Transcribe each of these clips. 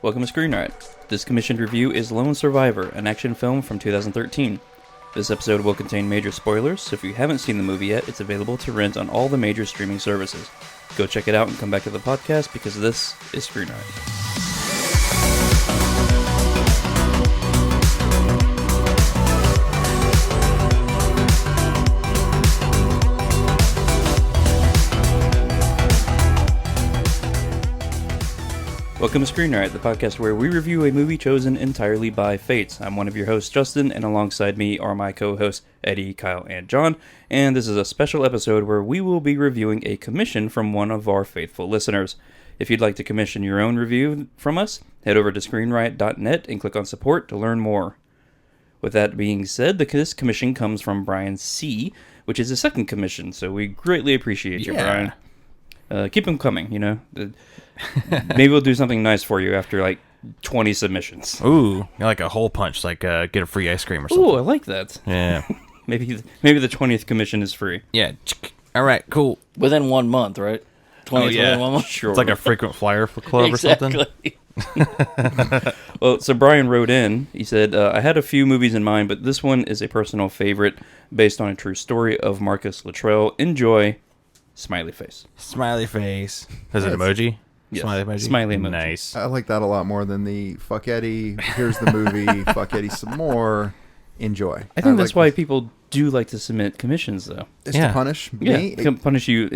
Welcome to Screen Riot. This commissioned review is Lone Survivor, an action film from 2013. This episode will contain major spoilers, so if you haven't seen the movie yet, it's available to rent on all the major streaming services. Go check it out and come back to the podcast because this is Screen Riot. Welcome to Screen Riot, the podcast where we review a movie chosen entirely by fate. I'm one of your hosts, Justin, and alongside me are my co-hosts, Eddie, Kyle, and John. And this is a special episode where we will be reviewing a commission from one of our faithful listeners. If you'd like to commission your own review from us, head over to screenriot.net and click on support to learn more. With that being said, this commission comes from Brian C., which is his second commission, so we greatly appreciate you, Brian. Keep them coming, you know. Maybe we'll do something nice for you after like 20 submissions. Ooh, like a hole punch, like get a free ice cream or something. Ooh, I like that. Yeah. maybe the 20th commission is free. Yeah. All right, cool. Within 1 month, right? 20 yeah. 1 month? Sure. It's like a frequent flyer for club or something. Well, so Brian wrote in. He said, I had a few movies in mind, but this one is a personal favorite based on a true story of Marcus Luttrell. Enjoy. Smiley face. Smiley face. Is it emoji? Yes. Smiley emoji? Smiley emoji. Nice. I like that a lot more than the fuck Eddie, here's the movie, fuck Eddie some more, enjoy. I think that's like why this. people do like to submit commissions, though. It's Yeah. to punish Yeah, me. to punish you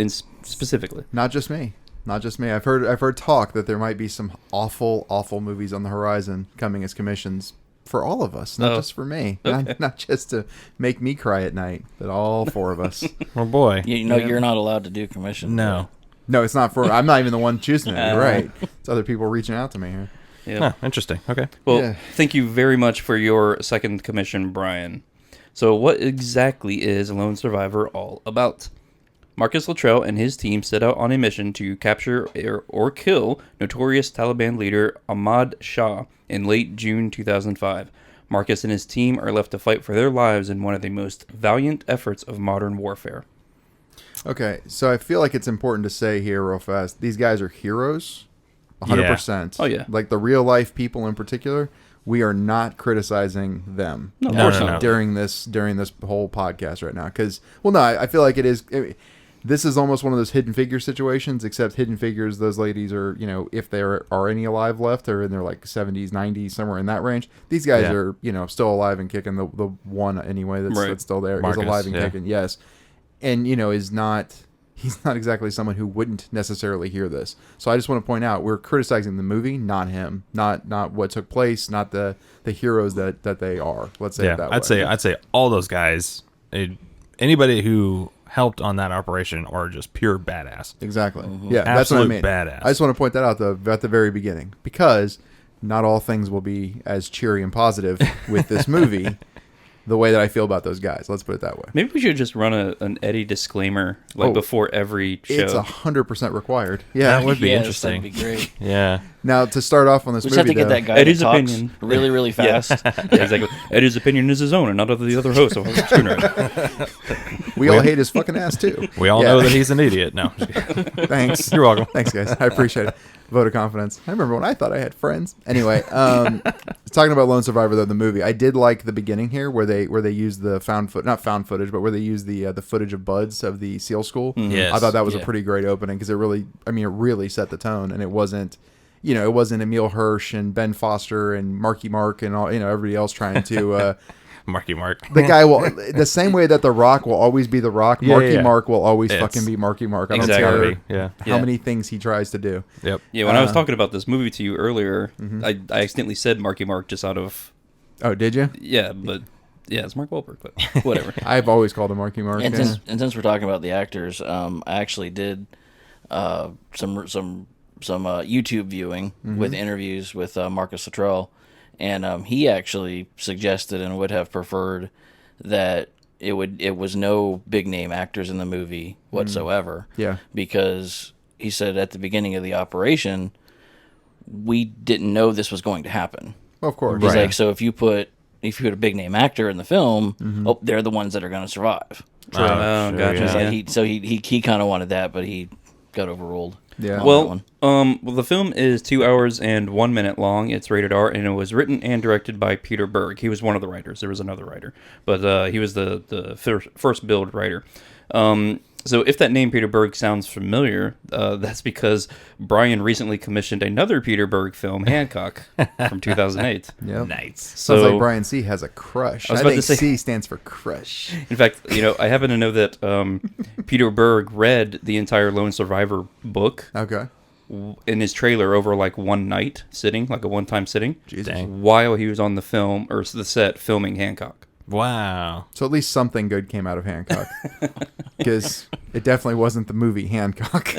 specifically. Not just me. Not just me. I've heard talk that there might be some awful movies on the horizon coming as commissions for all of us, not just for me. Okay. Not just to make me cry at night, but all four of us. Oh, boy. You know, you're not allowed to do commission. No. No, it's not for. I'm not even the one choosing it. You're right. It's other people reaching out to me here. Yeah. Huh, interesting. Okay. Well, Yeah. thank you very much for your second commission, Brian. So what exactly is Lone Survivor all about? Marcus Luttrell and his team set out on a mission to capture or kill notorious Taliban leader Ahmad Shah in late June 2005. Marcus and his team are left to fight for their lives in one of the most valiant efforts of modern warfare. Okay, so I feel like it's important to say here real fast, these guys are heroes, 100%. Oh, yeah. Like the real life people in particular, we are not criticizing them. No, of course no, not. no. During this whole podcast right now. Because, I feel like this is almost one of those Hidden Figures situations, except Hidden Figures, those ladies are, if there are any alive left, they're in their like 70s, 90s, somewhere in that range. These guys are, still alive and kicking. The one anyway that's still there Marcus, is alive and yeah. kicking, yes. And, he's not exactly someone who wouldn't necessarily hear this. So I just want to point out, we're criticizing the movie, not him, not what took place, not the heroes that they are. Let's say it that way. I'd say all those guys, anybody who helped on that operation are just pure badass. Exactly. Yeah, that's what I Absolute mean. badass. I just want to point that out at the very beginning, because not all things will be as cheery and positive with this movie the way that I feel about those guys. Let's put it that way. Maybe we should just run an Eddie disclaimer before every show. It's 100% required. Yeah. That would be Yes, interesting. that'd be great. Yeah. Now, to start off on this We just have movie, to get though, that guy Eddie's that talks opinion. really, really fast. Yeah, exactly. Eddie's opinion is his own and not of the other hosts of Screen Riot. we all hate his fucking ass, too. We all Yeah. know that he's an idiot. No. Just kidding. Thanks. You're welcome. Thanks, guys. I appreciate it. Vote of confidence. I remember when I thought I had friends. Anyway, talking about Lone Survivor, though, the movie, I did like the beginning here where they use the not found footage, but where they use the footage of buds of the SEAL school. Yes. I thought that was a Yeah. pretty great opening because it really set the tone, and it wasn't Emil Hirsch and Ben Foster and Marky Mark and all everybody else trying to. Marky Mark. The guy will, the same way that The Rock will always be The Rock, Marky Mark will always It's- fucking be Marky Mark. I don't Exactly. care Yeah. how many things he tries to do. Yep. Yeah, when I was talking about this movie to you earlier, I accidentally said Marky Mark just out of... Oh, did you? Yeah, but... Yeah, it's Mark Wahlberg, but whatever. I've always called him Marky Mark. And yeah. since we're talking about the actors, I actually did some YouTube viewing with interviews with Marcus Luttrell, and he actually suggested and would have preferred that it was no big name actors in the movie whatsoever. Yeah. Because he said at the beginning of the operation, we didn't know this was going to happen. Well, of course. He's like, so if you put a big name actor in the film, they're the ones that are going to survive. Oh, gotcha. He's Yeah. like, he kind of wanted that, but he got overruled. Yeah. on that Well, one. well, the film is 2 hours and 1 minute long. It's rated R, and it was written and directed by Peter Berg. He was one of the writers. There was another writer, but he was the first build writer. So if that name Peter Berg sounds familiar, that's because Brian recently commissioned another Peter Berg film, Hancock, from 2008. Yep. Nice. Sounds So- like Brian C has a crush. I was I about think to say- C stands for crush. In fact, I happen to know that Peter Berg read the entire Lone Survivor book Okay. in his trailer over like one night sitting, like a one-time sitting, Jesus. Dang. while he was on the film or the set filming Hancock. Wow. So at least something good came out of Hancock, because it definitely wasn't the movie Hancock.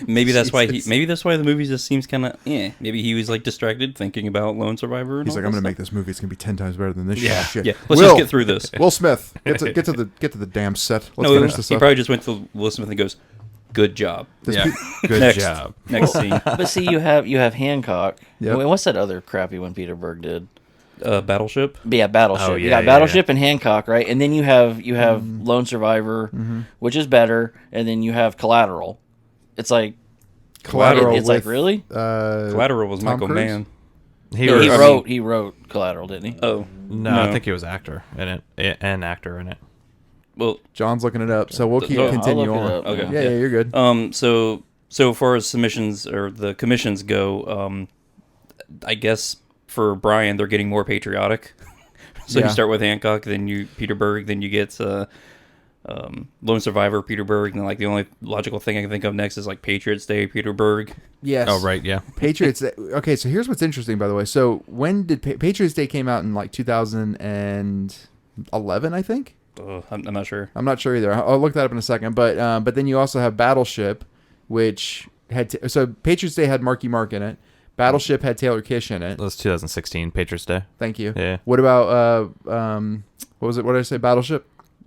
Maybe that's why Jesus. maybe that's why the movie just seems kind of Maybe he was like distracted thinking about Lone Survivor. And He's all like, I'm that gonna stuff. make this movie. It's gonna be 10 times better than this Yeah. shit. Yeah, let's Will, just get through this. Will Smith, get to the damn set. Let's No, finish this he up. probably just went to Will Smith and goes, "Good job." This Yeah. pe- Good Next. job. Next scene, But see, you have Hancock. Yep. Wait, what's that other crappy one Peter Berg did? Battleship. But yeah, Battleship. Oh, you yeah, got yeah, Battleship and Hancock, right? And then you have Lone Survivor, which is better, and then you have Collateral. It's like Collateral. It's like with, really? Collateral was Tom Michael Cruise? Mann. He was- wrote Collateral, didn't he? Oh No, I think he was actor in it, an actor in it. well. John's looking it up, so we'll keep I'll continue look it on. up, Okay. Yeah, you're good. So far as submissions or the commissions go, I guess for Brian they're getting more patriotic. So Yeah. you start with Hancock, then Peter Berg, then you get Lone Survivor, Peter Berg, and then like the only logical thing I can think of next is like Patriots Day, Peter Berg. Yes. Oh, right, yeah. Patriots. Okay, so here's what's interesting, by the way. So when did Patriots Day came out in like 2011, I think. I'm not sure. I'm not sure either. I'll look that up in a second. But then you also have Battleship, which had so Patriots Day had Marky Mark in it. Battleship had Taylor Kish in it. That was 2016, Patriots Day. Thank you. Yeah. What about what was it? What did I say? Battleship.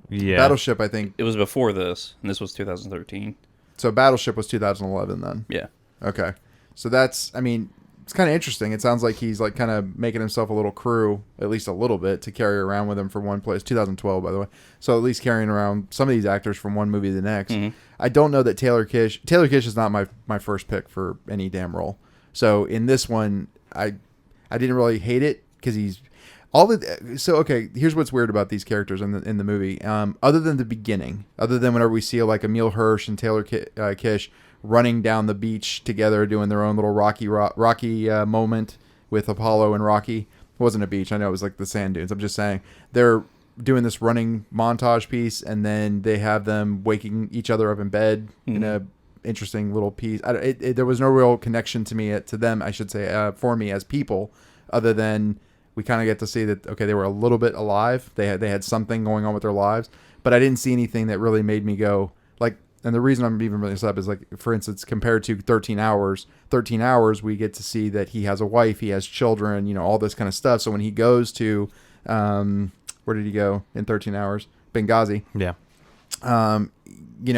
Yeah. Battleship, I think. It was before this, and this was 2013. So Battleship was 2011 then. Yeah. Okay. So that's, I mean, it's kind of interesting. It sounds like he's like kind of making himself a little crew, at least a little bit, to carry around with him from one place. 2012, by the way. So at least carrying around some of these actors from one movie to the next. Mm-hmm. I don't know that Taylor Kish is not my first pick for any damn role. So in this one, I didn't really hate it because he's all the. So okay, here's what's weird about these characters in the movie. Other than the beginning, other than whenever we see like Emil Hirsch and Taylor Kish running down the beach together, doing their own little Rocky moment with Apollo and Rocky. It wasn't a beach. I know it was like the sand dunes. I'm just saying they're doing this running montage piece, and then they have them waking each other up in bed in a interesting little piece. There was no real connection to them, I should say, for me as people, other than we kind of get to see that okay, they were a little bit alive. They had something going on with their lives, but I didn't see anything that really made me go like. And the reason I'm even bringing this up is like, for instance, compared to 13 hours, we get to see that he has a wife, he has children, all this kind of stuff. So when he goes to, where did he go in 13 hours? Benghazi. Yeah.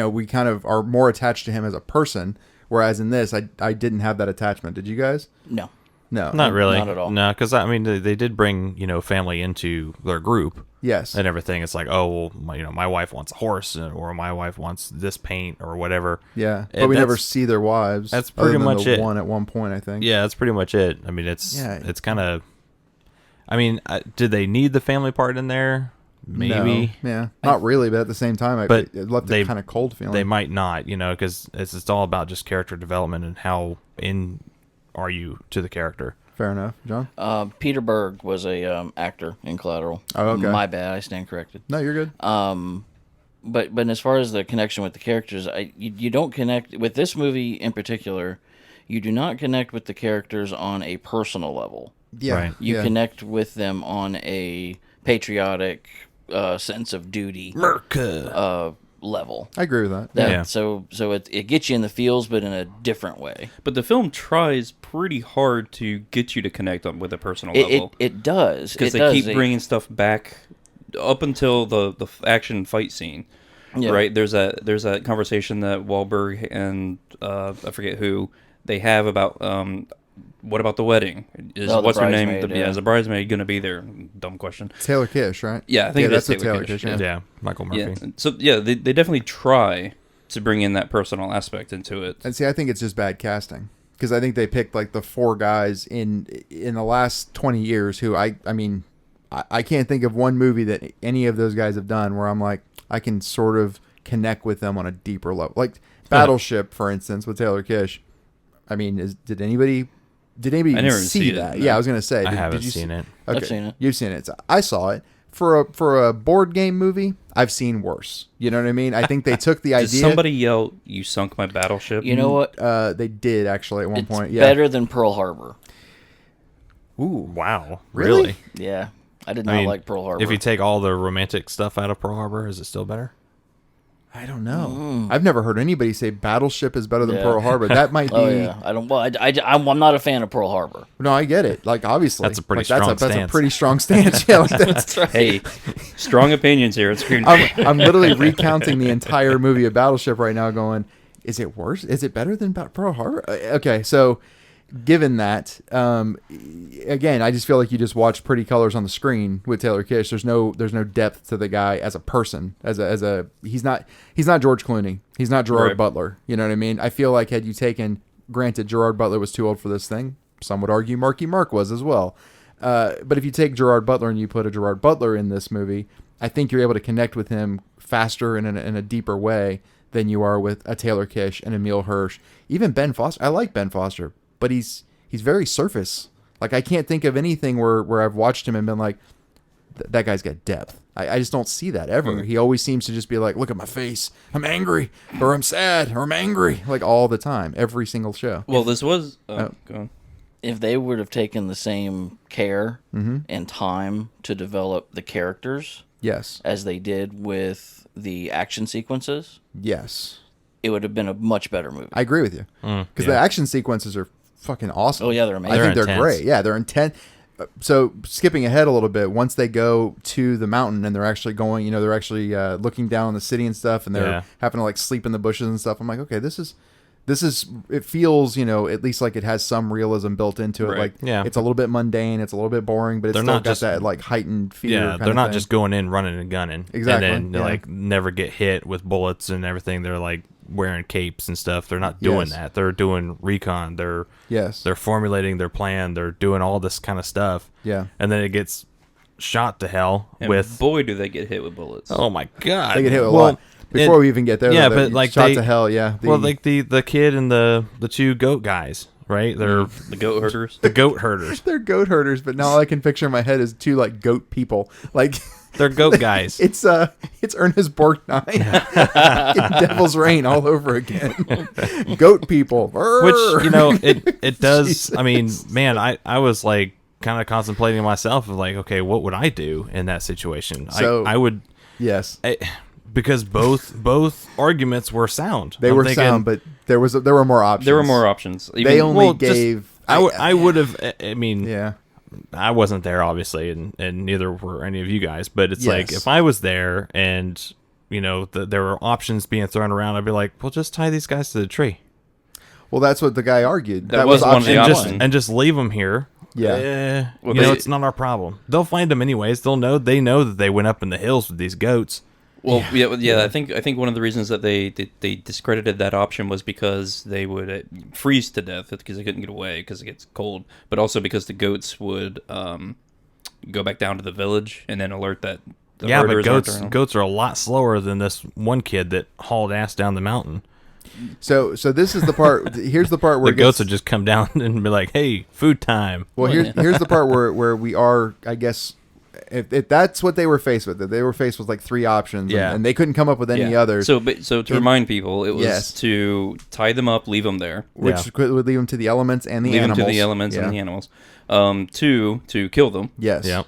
We kind of are more attached to him as a person, whereas in this, I didn't have that attachment. Did you guys? No. No. Not really. Not at all. No, because I mean, they did bring family into their group Yes. and everything. It's like, oh, well, my wife wants a horse, or my wife wants this paint, or whatever. Yeah. And But we never that's- see their wives. that's other pretty than much the it. one at one point, I think. Yeah, that's pretty much it. I mean, it's kind of. I mean, did they need the family part in there? Maybe. No. Yeah. Not really, but at the same time, But it left they- a kind of cold feeling. They might not, because it's all about just character development and how in are you to the character. Fair enough. John? Peter Berg was a actor in Collateral. Oh, okay. My bad. I stand corrected. No, you're good. But as far as the connection with the characters, you don't connect with this movie in particular. You do not connect with the characters on a personal level. Yeah. Right. You yeah. connect with them on a patriotic sense of duty level. I agree with that. Yeah. So it gets you in the feels, but in a different way. But the film tries pretty hard to get you to connect with a personal level. It does Because It they does. keep bringing stuff back up until the action fight scene. Yeah. Right? There's that conversation that Wahlberg and I forget who they have about what about the wedding? Is Oh, the what's her name? bridesmaid, yeah. Is a bridesmaid going to be there? Dumb question. Taylor Kish, right? Yeah, I think it that's is what Taylor Taylor Kish, Kish. yeah. Yeah, Michael Murphy. Yeah. So yeah, they definitely try to bring in that personal aspect into it. And see, I think it's just bad casting. Because I think they picked like the 4 guys in the last 20 years who I mean, I can't think of one movie that any of those guys have done where I'm like, I can sort of connect with them on a deeper level. Like Battleship, for instance, with Taylor Kitsch. I mean, did anybody even see that? No. Yeah, I was going to say. I haven't seen it. Okay. I've seen it. You've seen it. So I saw it. For a board game movie, I've seen worse. You know what I mean? I think they took the idea. Did somebody yell, "You sunk my battleship"? You know what? They did actually at one point. Yeah. Better than Pearl Harbor. Ooh, wow. Really? Really? Yeah. I did not like Pearl Harbor. If you take all the romantic stuff out of Pearl Harbor, is it still better? I don't know. I've never heard anybody say Battleship is better than Pearl Harbor. That might be. Oh yeah. I don't. Well, I'm not a fan of Pearl Harbor. No, I get it. Like obviously, That's a pretty like, strong That's a stance. pretty strong stance. Yeah, like That's right. Hey, strong opinions here. It's I'm literally recounting the entire movie of Battleship right now, going, is it worse? Is it better than Pearl Harbor? Okay, so given that, again, I just feel like you just watch pretty colors on the screen with Taylor Kitsch. There's no depth to the guy as a person. He's not George Clooney. He's not Gerard Right. Butler. You know what I mean? I feel like had you taken, granted, Gerard Butler was too old for this thing. Some would argue Marky Mark was as well. But if you take Gerard Butler and you put a Gerard Butler in this movie, I think you're able to connect with him faster and in a deeper way than you are with a Taylor Kitsch and Emile Hirsch. Even Ben Foster. I like Ben Foster, but he's very surface. Like I can't think of anything where I've watched him and been like, that guy's got depth. I just don't see that ever. He always seems to just be like, look at my face. I'm angry, or I'm sad, or I'm angry, like all the time, every single show. Well, this was. Go on. If they would have taken the same care and time to develop the characters Yes. as they did with the action sequences, Yes. it would have been a much better movie. I agree with you. Because the action sequences are fucking awesome. Oh, yeah, they're amazing. I think they're intense. great. Yeah, they're intense. So skipping ahead a little bit, once they go to the mountain and they're actually going, they're actually looking down on the city and stuff, and they're having to like sleep in the bushes and stuff. I'm like, okay, this is. It feels, at least like it has some realism built into it. Right. Like, Yeah. it's a little bit mundane, it's a little bit boring, but it's They're still not got just- that like heightened fear. Yeah, kind they're of not thing. just going in, running and gunning. Exactly, And then, yeah. like, never get hit with bullets and everything. They're, like, wearing capes and stuff. They're not doing Yes. that. They're doing recon. They're formulating their plan. They're doing all this kind of stuff. Yeah. And then it gets shot to hell And with... boy, do they get hit with bullets. Oh, my God. They get hit with a lot. Before we even get there, yeah, though, but like shot they, to hell, yeah. Well, like the kid and the 2 goat guys, right? They're The goat herders. the goat herders. they're goat herders, but now all I can picture in my head is 2 like goat people. Like They're goat guys. it's Ernest Borgnine, Devil's Reign all over again. Goat people, Which, it does. Jesus. I mean, man, I was like kind of contemplating myself of like, okay, what would I do in that situation? So- I would, Yes, because both arguments were sound. they I'm were thinking, sound, but there were more options. There were more options. They only well, just- gave. I would have. I mean, Yeah. I wasn't there obviously, and neither were any of you guys. But it's like Yes. if I was there and there were options being thrown around, I'd be like, well, just tie these guys to the tree. Well, that's what the guy argued. That was one of the option options. one. And just leave them here. Yeah. Well, It's not our problem. They'll find them anyways. They know that they went up in the hills with these goats. Well, yeah. I think one of the reasons that they discredited that option was because they would freeze to death because they couldn't get away because it gets cold, but also because the goats would go back down to the village and then alert that. The Yeah, but herders aren't around. goats are a lot slower than this one kid that hauled ass down the mountain. So this is the part. Here's the part where The goats would just come down and be like, "Hey, food time." Well, here's the part where we are. I guess if that's what they were faced with, they were faced with like 3 options, Yeah. and they couldn't come up with any Yeah. others. So to remind people, it was Yes. to tie them up, leave them there, which would leave them to the elements and the leave animals. them to the elements and the animals. 2 to kill them. Yes. Yeah,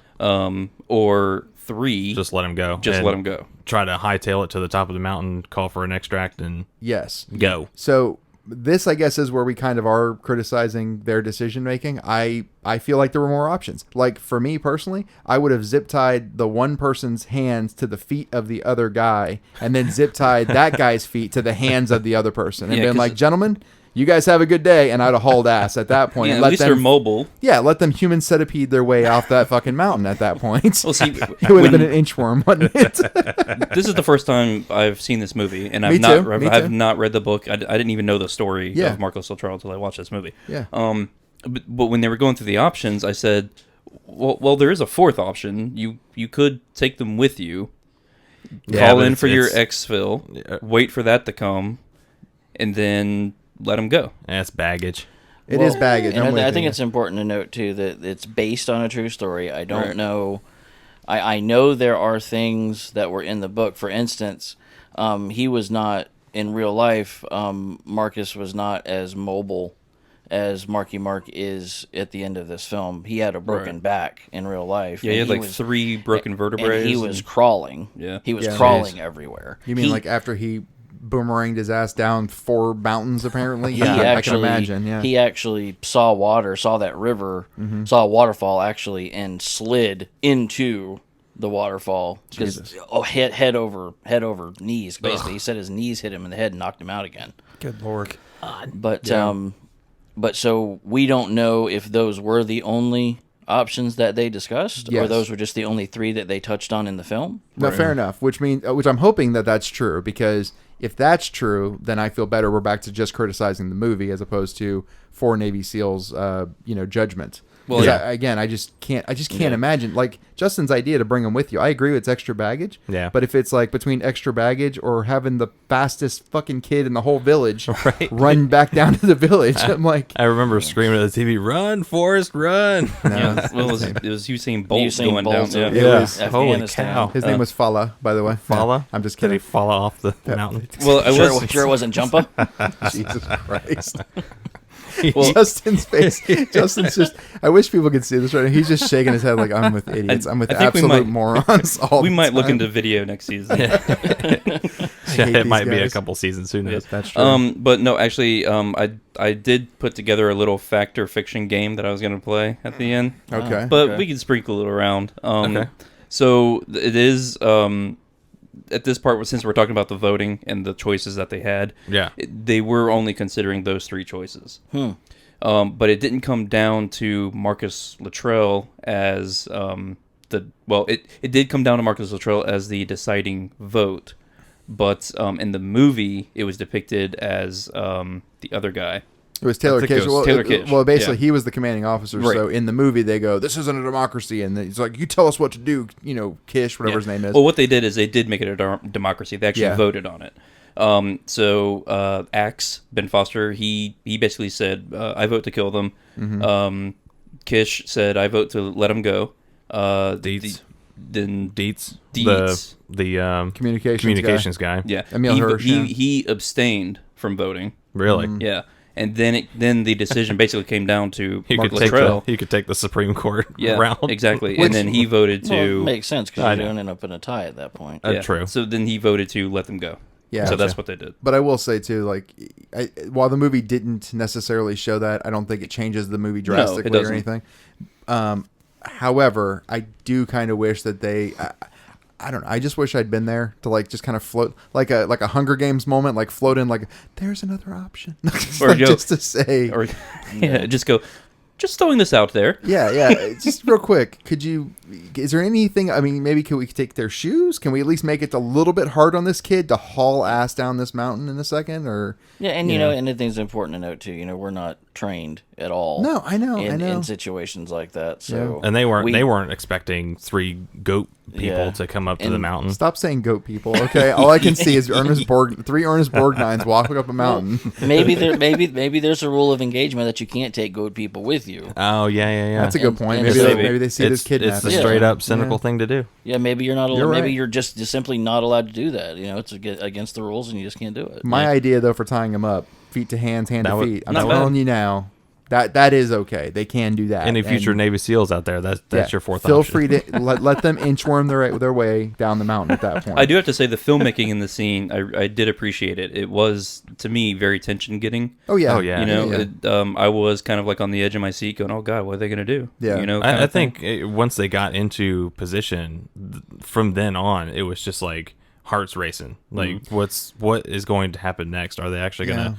Or 3 just let them go. just And let them go. Try to hightail it to the top of the mountain, call for an extract, and Yes. go. So this, I guess, is where we kind of are criticizing their decision making. I feel like there were more options. Like for me personally, I would have zip tied the one person's hands to the feet of the other guy, and then zip tied that guy's feet to the hands of the other person, and Yeah, been 'cause- like, "Gentlemen, you guys have a good day, and I'd have hauled ass at that point. Yeah, And at least they're mobile. Yeah, let them human centipede their way off that fucking mountain at that point. Well, see, it would have been an inchworm, wouldn't it? This is the first time I've seen this movie, and I've not read the book. I didn't even know the story of Marcus Luttrell until I watched this movie. Yeah. But when they were going through the options, I said, well, there is a fourth option. You could take them with you, call in for your exfil, wait for that to come, and then let them go. That's baggage. It is baggage. And I think it's important to note, too, that it's based on a true story. I don't know. I know there are things that were in the book. For instance, he was not, in real life, Marcus was not as mobile as Marky Mark is at the end of this film. He had a broken back in real life. Yeah, he had 3 broken vertebrae. And he was crawling. Yeah. He was crawling everywhere. You mean like after he boomeranged his ass down 4 mountains, apparently? Yeah, I can imagine. Yeah, he actually saw water, saw that river, saw a waterfall actually, and slid into the waterfall. Head over knees. Basically, he said his knees hit him in the head and knocked him out again. Good Lord. But so we don't know if those were the only options that they discussed, or those were just the only 3 that they touched on in the film. No, fair enough. Which I'm hoping that that's true, because if that's true, then I feel better. We're back to just criticizing the movie as opposed to 4 Navy SEALs, judgment. Well, I just can't imagine, like, Justin's idea to bring them with you. I agree it's extra baggage. Yeah. But if it's like between extra baggage or having the fastest fucking kid in the whole village run back down to the village, I'm like, I remember screaming at the TV, "Run, Forrest, run!" No, it was Usain Bolt going down. Yeah. It was holy cow. His name was Fala, by the way. Fala? I'm just kidding. Did he fall off the mountain? Well, Sure it wasn't Jumpa. Jesus Christ. Well, Justin's face. Justin's just. I wish people could see this right now. He's just shaking his head like, I'm with idiots. I'm with absolute morons. We might look into video next season. It might be a couple seasons. Who knows? That's true. But no, actually, I did put together a little fact or fiction game that I was going to play at the end. Okay. But we can sprinkle it around. Okay. So it is. At this part, since we're talking about the voting and the choices that they had, they were only considering those 3 choices. But it didn't come down to Marcus Luttrell as it did come down to Marcus Luttrell as the deciding vote, but in the movie it was depicted as the other guy. It was Taylor Kish. Kish. Well, basically, he was the commanding officer. Right. So in the movie, they go, "This isn't a democracy," and he's like, "You tell us what to do." Kish, whatever his name is. Well, what they did is they did make it a democracy. They actually voted on it. So Axe Ben Foster, he basically said, "I vote to kill them." Mm-hmm. Kish said, "I vote to let them go." Dietz, the communications guy. Yeah, Emil Hirsch. He abstained from voting. Really? Yeah. And then the decision basically came down to Luttrell. He could take the Supreme Court round. Exactly. And then he voted to... Well, it makes sense because you're going to end up in a tie at that point. True. So then he voted to let them go. Yeah. So that's what they did. But I will say, too, like, while the movie didn't necessarily show that, I don't think it changes the movie drastically or anything. However, I do kind of wish that they... I don't know. I just wish I'd been there to like just kind of float like a Hunger Games moment, like float in like there's another option, or just to say, or just go. Just throwing this out there. Yeah. Just real quick, is there anything, I mean, maybe could we take their shoes? Can we at least make it a little bit hard on this kid to haul ass down this mountain in a second? Or yeah, and you know, and the thing's important to note too, we're not trained at all. No, I know. In situations like that. So and they weren't expecting 3 goat people to come up to the mountain. Stop saying goat people, okay? All I can see is 3 Ernest Borgnines walking up a mountain. Maybe there's a rule of engagement that you can't take goat people with you. Oh yeah. That's a good point. Maybe they see this kidnapping. It's the straight up cynical thing to do. Yeah, maybe you're not. You're maybe right. you're just simply not allowed to do that. It's against the rules, and you just can't do it. My idea though for tying him up, feet to hands, hand to feet. I'm telling you now. That is okay. They can do that. Any future Navy SEAls out there, that's your fourth feel option. Feel free to let them inchworm their way down the mountain at that point. I do have to say the filmmaking in the scene, I did appreciate it. It was, to me, very tension-getting. Oh, yeah. I was kind of like on the edge of my seat going, oh, God, what are they going to do? Yeah. I think once they got into position, from then on, it was just like hearts racing. Like, what is going to happen next? Are they actually going to...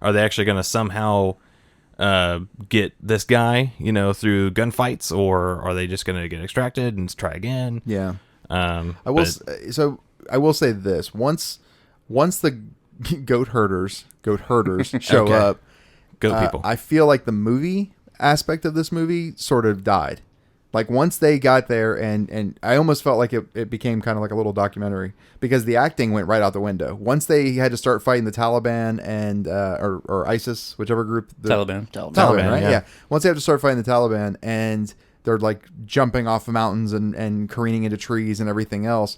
Are they actually going to somehow get this guy, through gunfights, or are they just going to get extracted and try again? Yeah. I will say this: once the goat herders show Okay. up, Goat people. I feel like the movie aspect of this movie sort of died. Like once they got there, and I almost felt like it became kind of like a little documentary because the acting went right out the window. Once they had to start fighting the Taliban and or ISIS, whichever group. Taliban, right? yeah. Yeah. Once they have to start fighting the Taliban and they're like jumping off of mountains and careening into trees and everything else.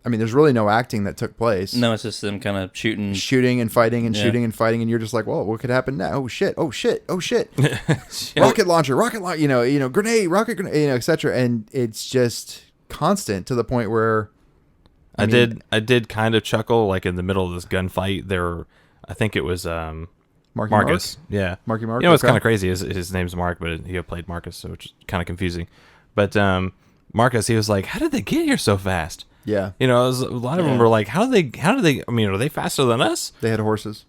I mean, there's really no acting that took place. No, it's just them kind of shooting And fighting and Yeah. shooting and fighting, and you're just like, well, what could happen now? Oh shit! Rocket launcher, grenade, rocket grenade, etc. And it's just constant to the point where I did kind of chuckle, like in the middle of this gunfight. I think it was Marcus. Yeah, Marky Mark. It's okay. kind of crazy. His name's Mark, but he played Marcus, so it's kind of confusing. But Marcus, he was like, "How did they get here so fast?" Yeah, A lot of them were like, "How do they? I mean, are they faster than us?" they had horses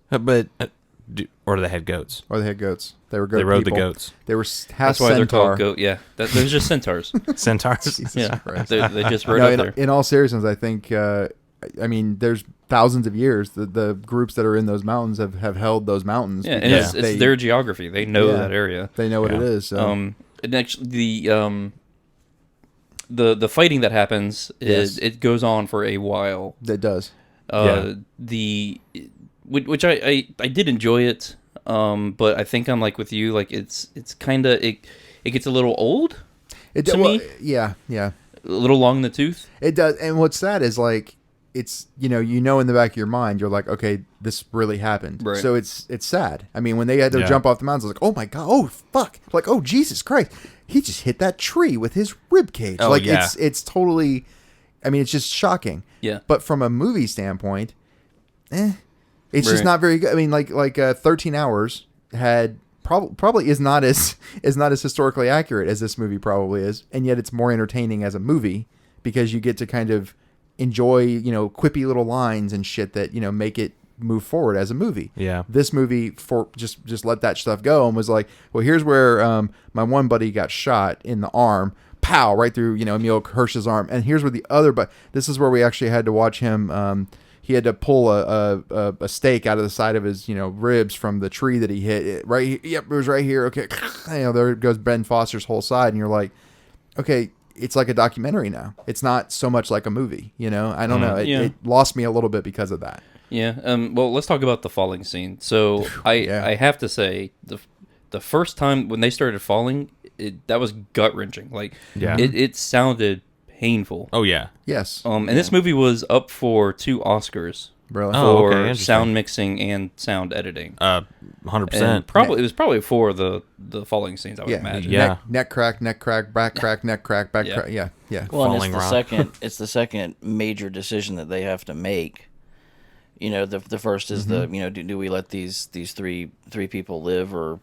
Or they had goats. or they had goats. They were goat. They rode people. the goats. They were half That's why they're centaur. called goat. Yeah, there's just centaurs. Centaurs. Yeah, Christ. they just rode No, up there. in all seriousness, I think. I mean, there's thousands of years. The groups that are in those mountains have held those mountains. Yeah, and because it's their geography. They know that area. They know what it Yeah. is. So. And actually, the fighting that happens is it goes on for a while. That does. Which I did enjoy it, but I think I'm like with you, like it's kind of it gets a little old. To me, yeah, a little long in the tooth. it does. And what's sad is like it's in the back of your mind, you're like, okay, this really happened. Right. So it's sad. I mean, when they had to Yeah. jump off the mountains, I was like, oh my god, oh fuck, like oh Jesus Christ, he just hit that tree with his rib cage. Oh, like yeah. it's totally. I mean, it's just shocking. Yeah. But from a movie standpoint, it's just Right. not very good. I mean, like 13 Hours had probably is not as historically accurate as this movie probably is, and yet it's more entertaining as a movie because you get to kind of enjoy quippy little lines and shit that make it move forward as a movie. Yeah. This movie just let that stuff go and was like, well, here's where my one buddy got shot in the arm. Pow, right through Emil Hirsch's arm, and here's where the other. But this is where we actually had to watch him. He had to pull a stake out of the side of his ribs from the tree that he hit. Yep, it was right here. Okay, there goes Ben Foster's whole side, and you're like, okay, it's like a documentary now. It's not so much like a movie. I don't know. It lost me a little bit because of that. Yeah. Well, let's talk about the falling scene. So I have to say the first time when they started falling, that was gut wrenching. Like it sounded painful. Oh yeah. Yes. And this movie was up for 2 Oscars Really? for interesting. sound mixing and sound editing. 100%. And it was probably for the falling scenes, I would imagine. Yeah. Neck crack, back crack, neck crack, back Yeah. crack. Yeah. Well, and Falling rock. it's the second major decision that they have to make. The first is do we let these three people live or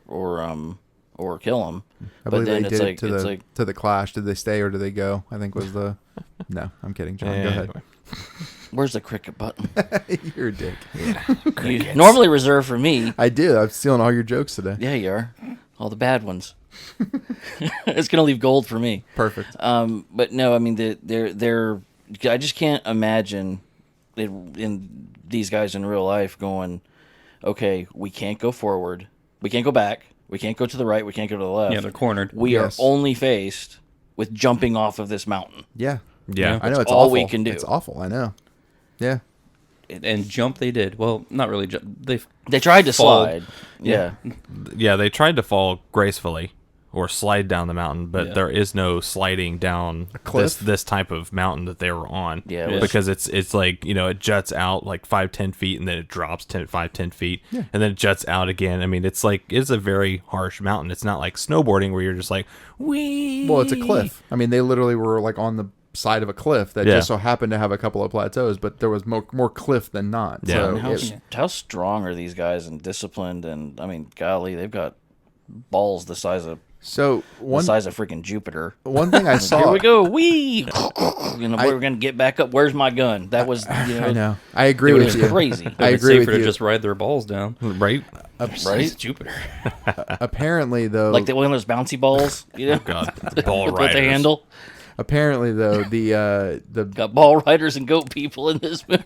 kill them? I believe they did it to the Clash. Did they stay or did they go? I think was the. No, I'm kidding, John. Go ahead. Where's the cricket button? You're a dick. You normally reserved for me. I did. I'm stealing all your jokes today. Yeah, you are. All the bad ones. It's gonna leave gold for me. Perfect. But no, I mean they're. I just can't imagine in these guys in real life going, okay, we can't go forward, we can't go back, we can't go to the right, we can't go to the left. Yeah, they're cornered. We are only faced with jumping off of this mountain. Yeah. Yeah. I know it's all awful. we can do. It's awful. I know. Yeah. And jump they did. Well, not really jump. They tried to fall. slide. Yeah. Yeah, they tried to fall gracefully or slide down the mountain, but there is no sliding down cliff? this type of mountain that they were on. Yeah, it was- because it's like it juts out like 5-10 feet and then it drops 5-10 feet and then it juts out again. I mean, it's a very harsh mountain. It's not like snowboarding where you're just like wee. Well, it's a cliff. I mean, they literally were like on the side of a cliff that just so happened to have a couple of plateaus, but there was more cliff than not. Yeah. So How strong are these guys and disciplined? And I mean, golly, they've got balls the size of So the one size of freaking Jupiter. one thing I saw. Here we go. Wee. We're gonna get back up. Where's my gun? That was. I know. I agree It with was you. crazy. I It's agree safer with to you. just ride their balls down. Right? It's Jupiter. Apparently, though, Like one of those bouncy balls. You know, God, the ball with riders. the handle. apparently though, the Got ball riders and goat people in this movie.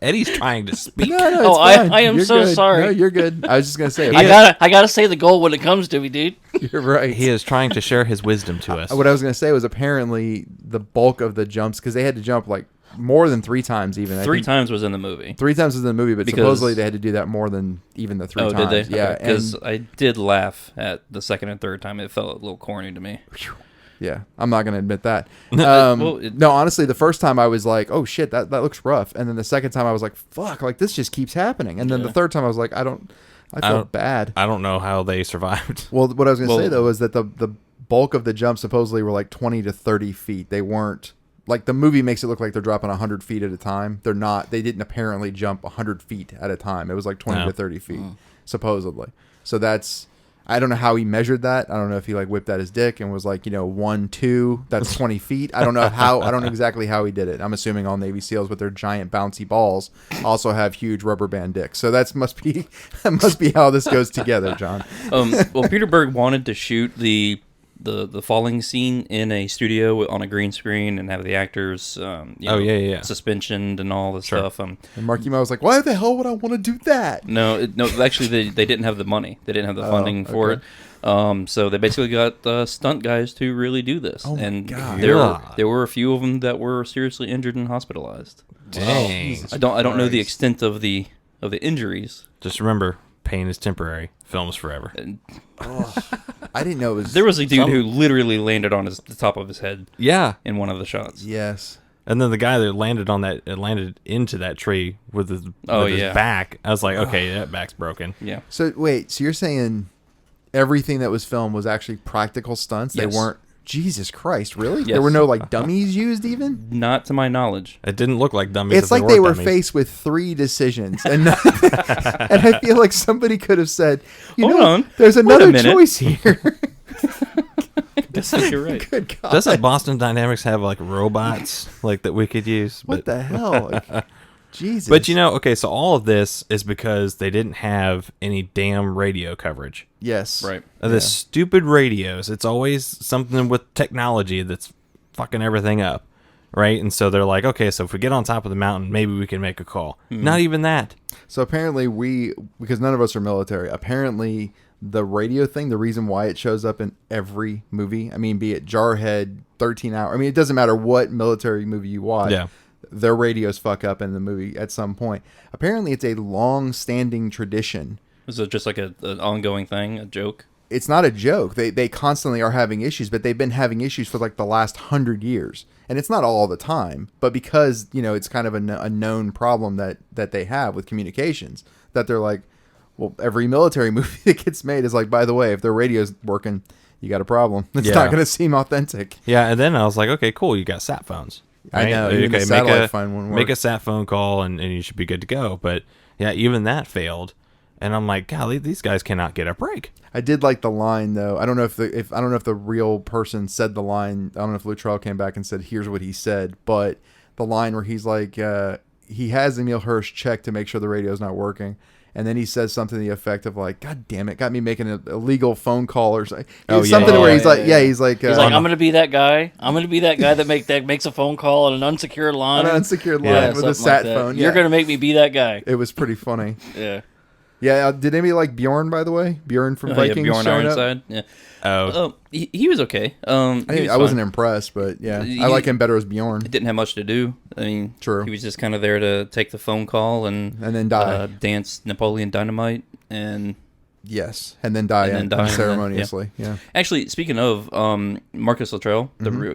Eddie's trying to speak. no, it's Oh, fine. I am You're so good. sorry. No, you're good. I was just gonna say. I gotta say the goal when it comes to me, dude. You're right. He is trying to share his wisdom to us. What I was gonna say was apparently the bulk of the jumps, because they had to jump like more than 3 times even. I Three think times was in the movie. 3 times was in the movie, but Because- supposedly they had to do that more than even the 3 Oh, times. did they? Yeah, Because and I did laugh at the second and third time. It felt a little corny to me. yeah, I'm not gonna admit that. Well, No, honestly, the first time I was like, "Oh shit, that looks rough," and then the second time I was like, "Fuck, like this just keeps happening," and then the third time I was like, I felt don't- bad. I don't know how they survived. Well, what I was gonna Well- say though is that the bulk of the jumps supposedly were like 20 to 30 feet. They weren't like the movie makes it look like they're dropping 100 feet at a time. They're not. They didn't apparently jump 100 feet at a time. It was like 20 No. to 30 feet supposedly. So that's. I don't know how he measured that. I don't know if he like whipped out his dick and was like, 1, 2, that's 20 feet. I don't know how. I don't know exactly how he did it. I'm assuming all Navy SEALs with their giant bouncy balls also have huge rubber band dicks. So that must be how this goes together, John. Well, Peter Berg wanted to shoot the falling scene in a studio on a green screen and have the actors, suspensioned and all this stuff. And Marky Mark was like, "Why the hell would I want to do that?" No, actually, they didn't have the money. They didn't have the funding for it. So they basically got stunt guys to really do this. Oh my and God. there were a few of them that were seriously injured and hospitalized. Dang. I don't know the extent of the injuries. Just remember, pain is temporary. Film's forever. I didn't know it was. There was a dude who literally landed on the top of his head Yeah. in one of the shots. Yes. And then the guy that landed into that tree with his back, I was like, okay, that back's broken. Yeah. So wait, so you're saying everything that was filmed was actually practical stunts? Yes. They weren't. Jesus Christ, really? Yes. There were no like dummies used even? Not to my knowledge. It didn't look like dummies. It's if like they were dummies. faced with 3 decisions, and and I feel like somebody could have said, Hold on. there's Wait a another minute." choice here." Guess you're right. Good God. Doesn't Boston Dynamics have like robots like that we could use? What the hell? Like, Jesus. But okay, so all of this is because they didn't have any damn radio coverage. Yes. Right. The stupid radios, it's always something with technology that's fucking everything up, right? And so they're like, okay, so if we get on top of the mountain, maybe we can make a call. Not even that. So apparently because none of us are military, apparently the radio thing, the reason why it shows up in every movie, I mean, be it Jarhead, 13 Hour, I mean, it doesn't matter what military movie you watch. Yeah. Their radios fuck up in the movie at some point. Apparently it's a long-standing tradition. Is it just like an ongoing thing, a joke? It's not a joke. They constantly are having issues, but they've been having issues for like the last 100 years. And it's not all the time, but because, it's kind of a known problem that they have with communications, that they're like, well, every military movie that gets made is like, by the way, if their radio's working, you got a problem. It's Yeah. not going to seem authentic. Yeah, and then I was like, okay, cool, you got sat phones. I know, Right? even the satellite phone wouldn't work. Make a sat phone call and you should be good to go. But yeah, even that failed. And I'm like, golly, these guys cannot get a break. I did like the line though. I don't know if the real person said the line. I don't know if Luttrell came back and said, "Here's what he said," but the line where he's like, he has Emil Hirsch check to make sure the radio's not working, and then he says something to the effect of like, "God damn it, got me making an illegal phone call or something." Something where he's like, he's like, I'm gonna be that guy. I'm gonna be that guy that makes a phone call on an unsecured line. an unsecured line with a something sat like that. phone. You're Yeah. gonna make me be that guy. It was pretty funny. Yeah. Yeah. Did anybody like Bjorn, by the way? Bjorn from Vikings Bjorn showing up? Ironside. Yeah. Oh, He was okay. I wasn't impressed, but yeah, I like him better as Bjorn. Didn't have much to do. I mean, True. He was just kind of there to take the phone call and then die. dance Napoleon Dynamite, and Yes, and then die, And then die, and then- unceremoniously. Yeah. actually, speaking of Marcus Luttrell, Mm-hmm.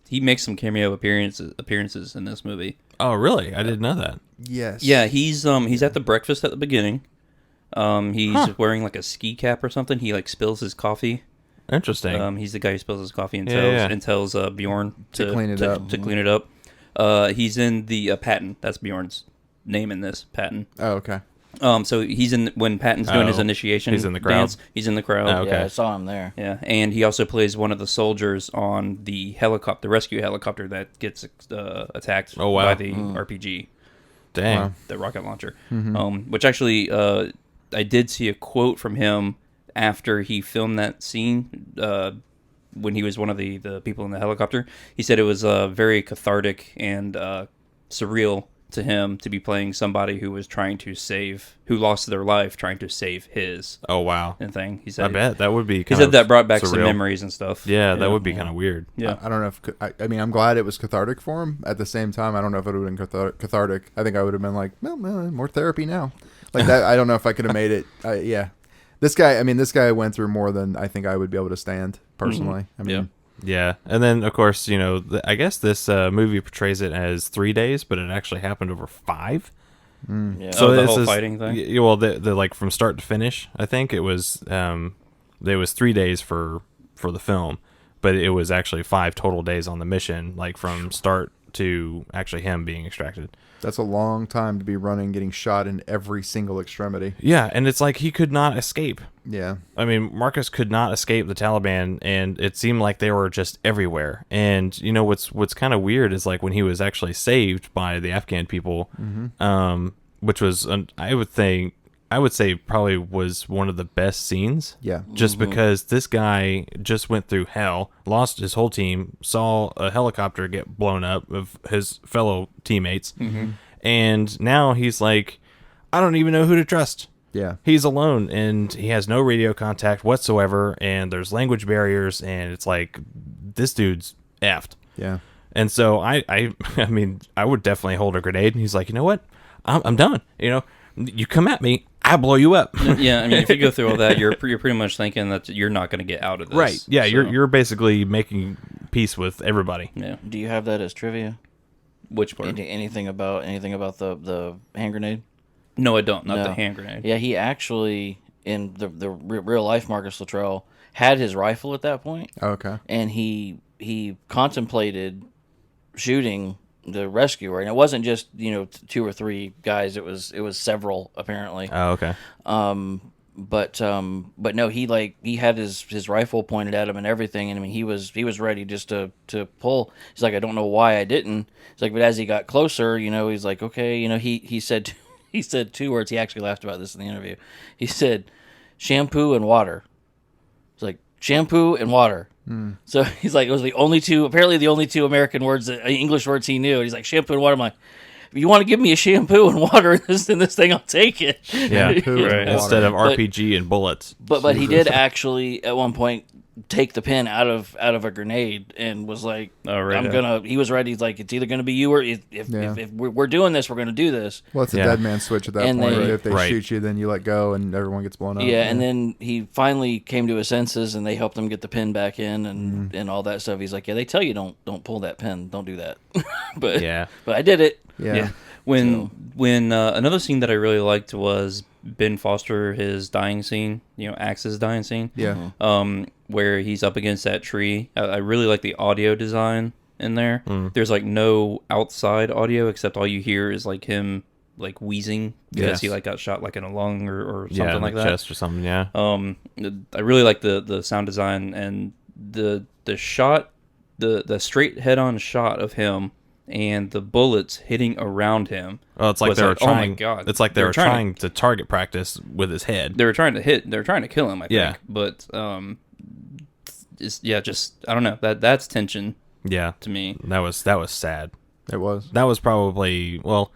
he makes some cameo appearances in this movie. oh, really? I didn't know that. Yes. Yeah, he's at the breakfast at the beginning. He's wearing like a ski cap or something. He like spills his coffee. Interesting. He's the guy who spills his coffee and Yeah, tells Bjorn To clean it up. To clean it up. He's in the Patton. That's Bjorn's name in this, Patton. Oh, okay. So he's in when Patton's doing his initiation. He's in the crowd. Dance, he's in the crowd. Oh, okay. Yeah, I saw him there. Yeah, and he also plays one of the soldiers on the helicopter, the rescue helicopter that gets attacked by the RPG. Dang. The rocket launcher. Which actually, I did see a quote from him after he filmed that scene when he was one of the people in the helicopter. He said it was very cathartic and surreal to him to be playing somebody who was who lost their life trying to save his. Oh, wow. And thing. He said, I bet that would be he said that brought back surreal. some memories and stuff. Yeah, that would be kind of weird. Yeah. I don't know if I mean I'm glad it was cathartic for him. At the same time, I don't know if it would have been cathartic. I think I would have been like, well, more therapy now. Like that. I don't know if I could have made it. Yeah, this guy went through more than I think I would be able to stand personally. I mean, Yeah, and then of course, I guess this movie portrays it as 3 days, but it actually happened over 5. Yeah. So the this whole is, fighting thing? Well, the like from start to finish, I think it was there was 3 days for the film, but it was actually 5 total days on the mission, like from start to actually him being extracted. that's a long time to be running, getting shot in every single extremity. Yeah, and it's like he could not escape. Yeah. I mean, Marcus could not escape the Taliban, and it seemed like they were just everywhere. And what's kind of weird is like when he was actually saved by the Afghan people, which was I would say probably was one of the best scenes. Yeah. Just because this guy just went through hell, lost his whole team, saw a helicopter get blown up of his fellow teammates, and now he's like, I don't even know who to trust. Yeah. He's alone, and he has no radio contact whatsoever, and there's language barriers, and it's like, this dude's effed. Yeah. And so I mean, I would definitely hold a grenade, and he's like, you know what? I'm done. You come at me, I blow you up. Yeah, I mean, if you go through all that, you're pretty much thinking that you're not going to get out of this. Right. Yeah, so. you're basically making peace with everybody. Yeah. Do you have that as trivia? Which part? Anything about the hand grenade? No, I don't. Not No. the hand grenade. Yeah, he actually in the real life Marcus Luttrell had his rifle at that point, Okay. and he contemplated shooting the rescuer, and it wasn't just 2 or 3 guys. It was several apparently. Oh, okay. But no, he had his rifle pointed at him and everything, and I mean he was ready just to pull. He's like, I don't know why I didn't. He's like, but as he got closer, he's like, okay, he said. He said 2 words. He actually laughed about this in the interview. He said, shampoo and water. It's like, shampoo and water. So he's like, it was the only 2 American words, English words he knew. And he's like, shampoo and water. I'm like, if you want to give me a shampoo and water in this thing, I'll take it. Yeah. Right. Instead of RPG and bullets. But he did actually, at one point, take the pin out of a grenade and was like, he was ready. He's like, it's either going to be you or if we're doing this, we're going to do this. Well, it's a dead man switch at that And point. they- If they shoot you, then you let go and everyone gets blown up. Yeah, and then he finally came to his senses, and they helped him get the pin back in and all that stuff. He's like, yeah, they tell you don't pull that pin, don't do that. but I did it. Yeah. When another scene that I really liked was Ben Foster, his dying scene, Axe's dying scene. Yeah. Where he's up against that tree. I really like the audio design in there. There's like no outside audio except all you hear is like him like wheezing because he like got shot like in a lung or something like that. Chest or something. Yeah. I really like the sound design and the shot, the straight head on shot of him and the bullets hitting around him. Oh, it's like they were trying. Oh my god! It's like they were trying to target practice with his head. They were trying to kill him. I think. But just I don't know. That's tension. Yeah. To me, that was sad. It was. That was probably all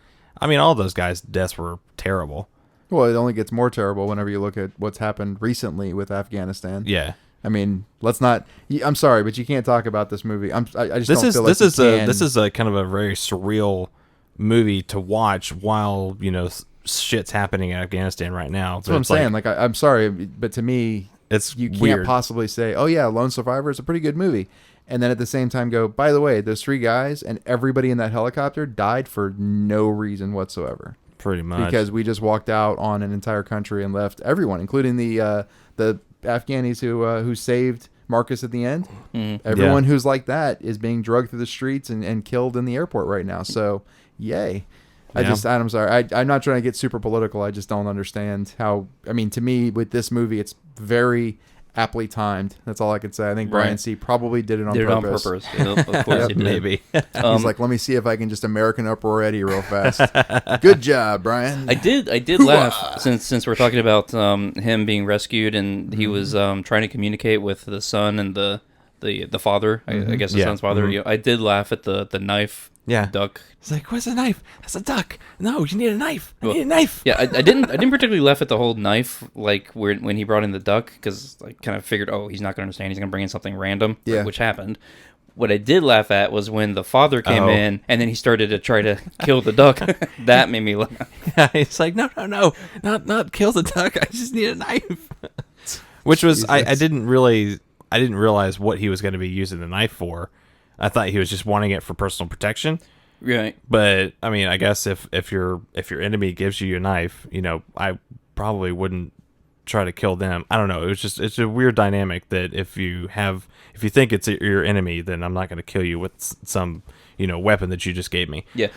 those guys' deaths were terrible. Well, it only gets more terrible whenever you look at what's happened recently with Afghanistan. Yeah. I mean, let's not. I'm sorry, but you can't talk about this movie. I just this don't is feel like this is a kind of a very surreal movie to watch while shit's happening in Afghanistan right now. That's what I'm saying. Like I'm sorry, but to me, you can't weird. possibly say, "Oh yeah, Lone Survivor is a pretty good movie," and then at the same time go, "By the way, those 3 guys and everybody in that helicopter died for no reason whatsoever." Pretty much because we just walked out on an entire country and left everyone, including the Afghanis who saved Marcus at the end. Everyone who's like that is being drugged through the streets and killed in the airport right now. So, yay. I'm sorry. I'm not trying to get super political. I just don't understand how. I mean, to me, with this movie, it's very aptly timed. That's all I could say. I think Brian C. probably did it on purpose. Yep, of course he did. Maybe. He's like, let me see if I can just American Uproar Eddie real fast. Good job, Brian. I did laugh since we're talking about him being rescued and he was trying to communicate with the son and the father. I guess the son's father. You know, I did laugh at the knife. Yeah. Duck. It's like, where's the knife? That's a duck. No, you need a knife. I need a knife. Yeah, I didn't particularly laugh at the whole knife, like when he brought in the duck, because I kind of figured, oh, he's not going to understand. He's going to bring in something random, which happened. What I did laugh at was when the father came in and then he started to try to kill the duck. That made me laugh. Yeah, it's like, no, not kill the duck. I just need a knife. Which was, I didn't realize what he was going to be using the knife for. I thought he was just wanting it for personal protection. Right. But I mean, I guess if your enemy gives you a knife, you know, I probably wouldn't try to kill them. I don't know. It's a weird dynamic that if you think it's your enemy, then I'm not going to kill you with some, you know, weapon that you just gave me. Yeah.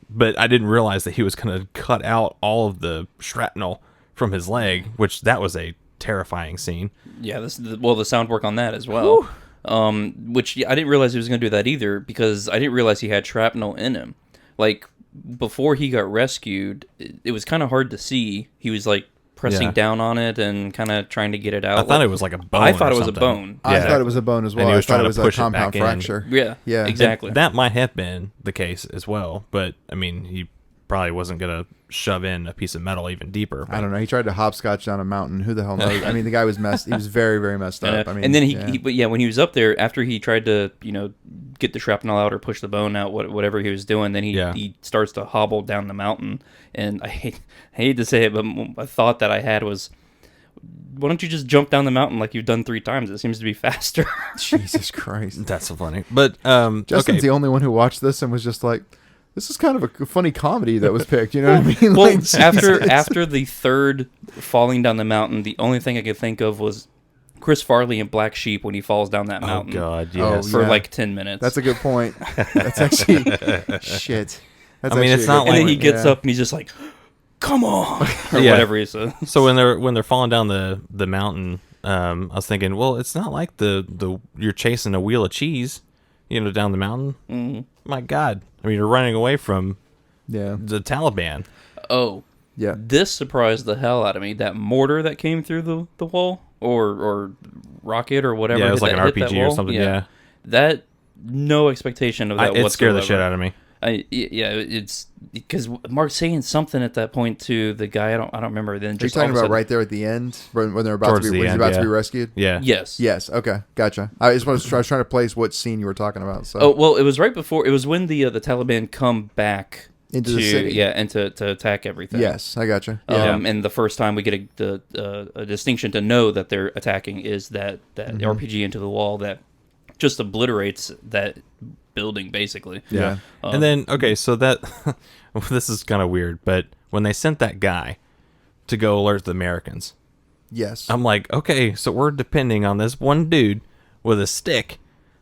But I didn't realize that he was going to cut out all of the shrapnel from his leg, which that was a terrifying scene. Yeah. The sound work on that as well. Whew. Which I didn't realize he was going to do that either, because I didn't realize he had shrapnel in him. Like, before he got rescued, it was kind of hard to see. He was like pressing down on it and kind of trying to get it out. I thought it was like a bone. I thought it was a bone. I thought it was a bone as well. And he was I thought trying it was to a push it compound back fracture. Yeah, exactly. That might have been the case as well, but I mean, he probably wasn't going to shove in a piece of metal even deeper. But. I don't know. He tried to hopscotch down a mountain. Who the hell knows? I mean, the guy was messed. He was very, very messed up. I mean, and then when he was up there, after he tried to, you know, get the shrapnel out or push the bone out, whatever he was doing, then he starts to hobble down the mountain. And I hate to say it, but a thought that I had was, why don't you just jump down the mountain like you've done 3 times? It seems to be faster. Jesus Christ. That's so funny. But Justin's the only one who watched this and was just like, this is kind of a funny comedy that was picked. You know what I mean? Well, like, after the third falling down the mountain, the only thing I could think of was Chris Farley in Black Sheep when he falls down that mountain. Oh, God, yes. For like 10 minutes. That's a good point. That's actually... shit. That's it's not like... And then he gets up and he's just like, come on! Or whatever he says. So when they're falling down the mountain, I was thinking, well, it's not like the you're chasing a wheel of cheese, you know, down the mountain. Mm-hmm. My God. I mean, you're running away from the Taliban. Oh. Yeah. This surprised the hell out of me. That mortar that came through the wall, or rocket or whatever. Yeah, it was like an RPG or something, yeah. That, no expectation of that whatsoever. It scared the shit out of me. It's because Mark's saying something at that point to the guy. I don't remember. Then just are you talking about right there at the end when they're about to be rescued? Yeah. Yes. Okay. Gotcha. I was trying to place what scene you were talking about. So. Oh well, it was right before. It was when the Taliban come back into the city. Yeah, and to attack everything. Yes, I gotcha. Yeah. And the first time we get a distinction to know that they're attacking is that RPG into the wall that just obliterates that building basically. Yeah. And then so that this is kind of weird, but when they sent that guy to go alert the Americans, yes, I'm like, okay, so we're depending on this one dude with a stick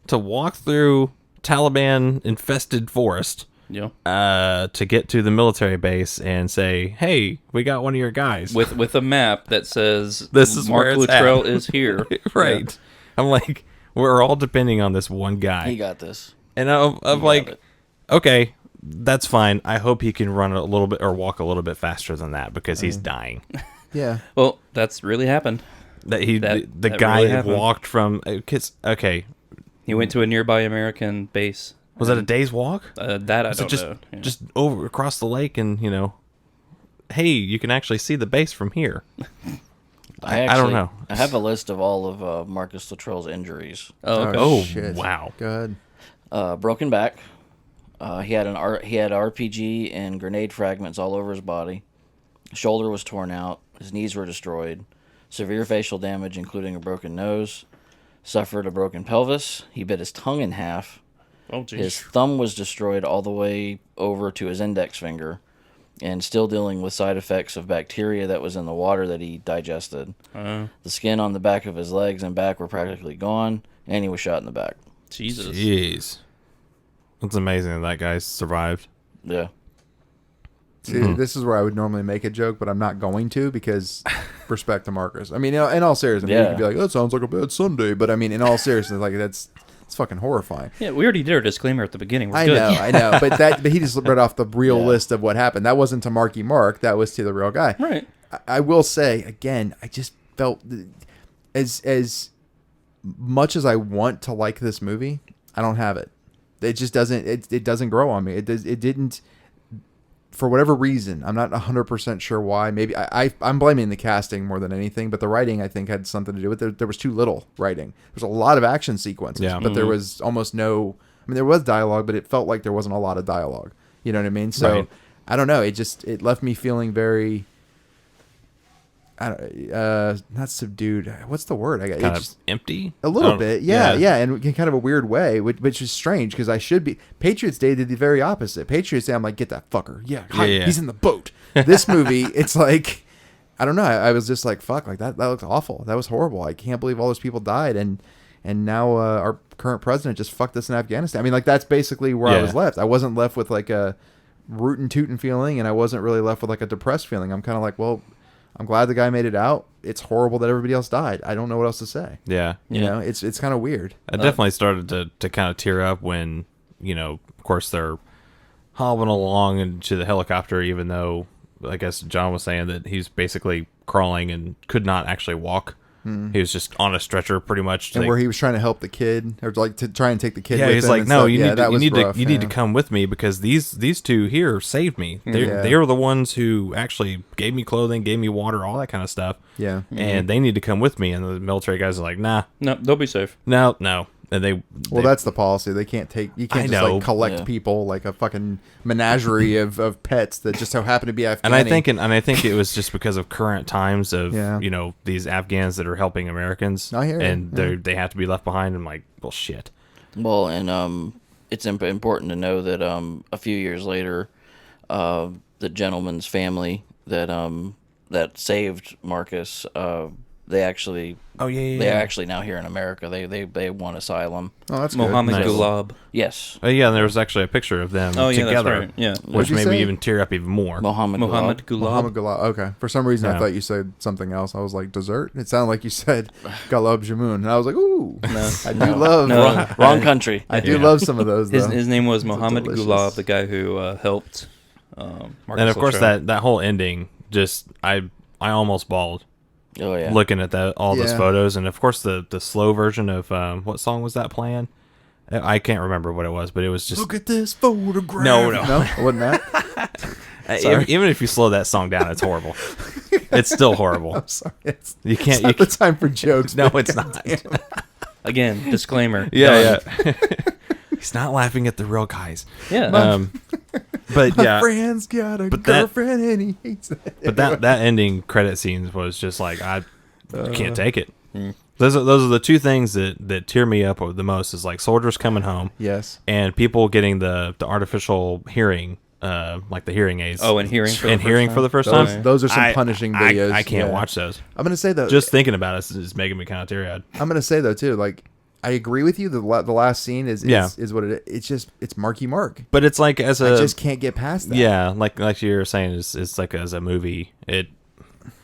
to walk through Taliban infested forest, to get to the military base and say, hey, we got one of your guys with a map that says this is Marcus Luttrell is here. Right. Yeah. I'm like, we're all depending on this one guy. He got this. And I'm like, okay, that's fine. I hope he can run a little bit or walk a little bit faster than that because he's dying. Yeah. Well, that's really happened. The guy really walked from. Okay. He went to a nearby American base. Was that a day's walk? That I don't know. Yeah. Just over across the lake, and hey, you can actually see the base from here. I don't know. I have a list of all of Marcus Luttrell's injuries. Oh, okay. Oh, shit. Wow. Good. Broken back. He had RPG and grenade fragments all over his body. Shoulder was torn out. His knees were destroyed. Severe facial damage, including a broken nose. Suffered a broken pelvis. He bit his tongue in half. Oh, geez. His thumb was destroyed all the way over to his index finger, and still dealing with side effects of bacteria that was in the water that he digested. The skin on the back of his legs and back were practically gone, and he was shot in the back. Jesus. Jeez. It's amazing that guy survived. Yeah. See, this is where I would normally make a joke, but I'm not going to because respect to Marcus. I mean, in all seriousness, you could be like, that sounds like a bad Sunday. But I mean, in all seriousness, like it's fucking horrifying. Yeah, we already did our disclaimer at the beginning. We're I good. know. But he just read off the real list of what happened. That wasn't to Marky Mark. That was to the real guy. Right. I will say, again, I just felt as much as I want to like this movie, I don't have it. It just doesn't. It doesn't grow on me. It didn't. For whatever reason, I'm not 100% sure why. Maybe I'm blaming the casting more than anything, but the writing I think had something to do with it. There was too little writing. There's a lot of action sequences, but there was almost no. I mean, there was dialogue, but it felt like there wasn't a lot of dialogue. You know what I mean? So I don't know. It left me feeling very. Not subdued. What's the word? I got kind of empty. A little bit, yeah, and in kind of a weird way, which is strange because I should be. Patriots Day did the very opposite. Patriots Day, I'm like, get that fucker, he's in the boat. This movie, it's like, I don't know. I was just like, fuck, like that looks awful. That was horrible. I can't believe all those people died, and now our current president just fucked us in Afghanistan. I mean, like that's basically where I was left. I wasn't left with like a rootin' tootin' feeling, and I wasn't really left with like a depressed feeling. I'm kind of like, well, I'm glad the guy made it out. It's horrible that everybody else died. I don't know what else to say. Yeah. You know, it's kind of weird. I definitely started to kind of tear up when, of course, they're hobbling along into the helicopter, even though I guess John was saying that he's basically crawling and could not actually walk. He was just on a stretcher pretty much. And where he was trying to help the kid, or like to try and take the kid with him. Yeah, he's like, no, you need to to come with me because these two here saved me. They're the ones who actually gave me clothing, gave me water, all that kind of stuff. Yeah. And they need to come with me. And the military guys are like, nah. No, they'll be safe. No. And that's the policy. They can't take. You can't just like collect people like a fucking menagerie of pets that just so happen to be Afghani. And I think it was just because of current times of these Afghans that are helping Americans, they have to be left behind. I'm like, well, shit. Well, and it's important to know that a few years later, the gentleman's family that saved Marcus, they actually. They're actually now here in America. They want asylum. Oh, that's Mohammad good. Gulab. Yes. And there was actually a picture of them together. That's right. Yeah. Which made me even tear up even more. Mohammad Gulab. Mohammad Gulab. Okay. For some reason, I thought you said something else. I was like, dessert? It sounded like you said Gulab Jamun. And I was like, ooh. No. I do love... Wrong country. I do love some of those, though. His name was Mohammad Gulab, the guy who helped Marcus And, of course, Luttrell. that whole ending, just... I almost bawled. Oh yeah. Looking at all those photos, and of course the slow version of what song was that playing? I can't remember what it was, but it was just look at this photograph. No, wasn't that? even if you slow that song down, it's horrible. It's still horrible. I'm sorry. You can't. It's not the time for jokes. No, man. it's not. Again, disclaimer. Yeah. He's not laughing at the real guys. Yeah. But My friend's got a girlfriend and he hates it. But that ending credit scenes was just like I can't take it. Those are the two things that tear me up the most is like soldiers coming home. Yes. And people getting the artificial hearing, like the hearing aids. Oh, and hearing for the first time. Those are some punishing videos. I can't watch those. I'm gonna say though, just thinking about it is making me kind of teary-eyed. I'm gonna say though too, like I agree with you. The last scene is what it is. It's Marky Mark. But it's like I just can't get past that. Yeah, like you were saying, it's like as a movie.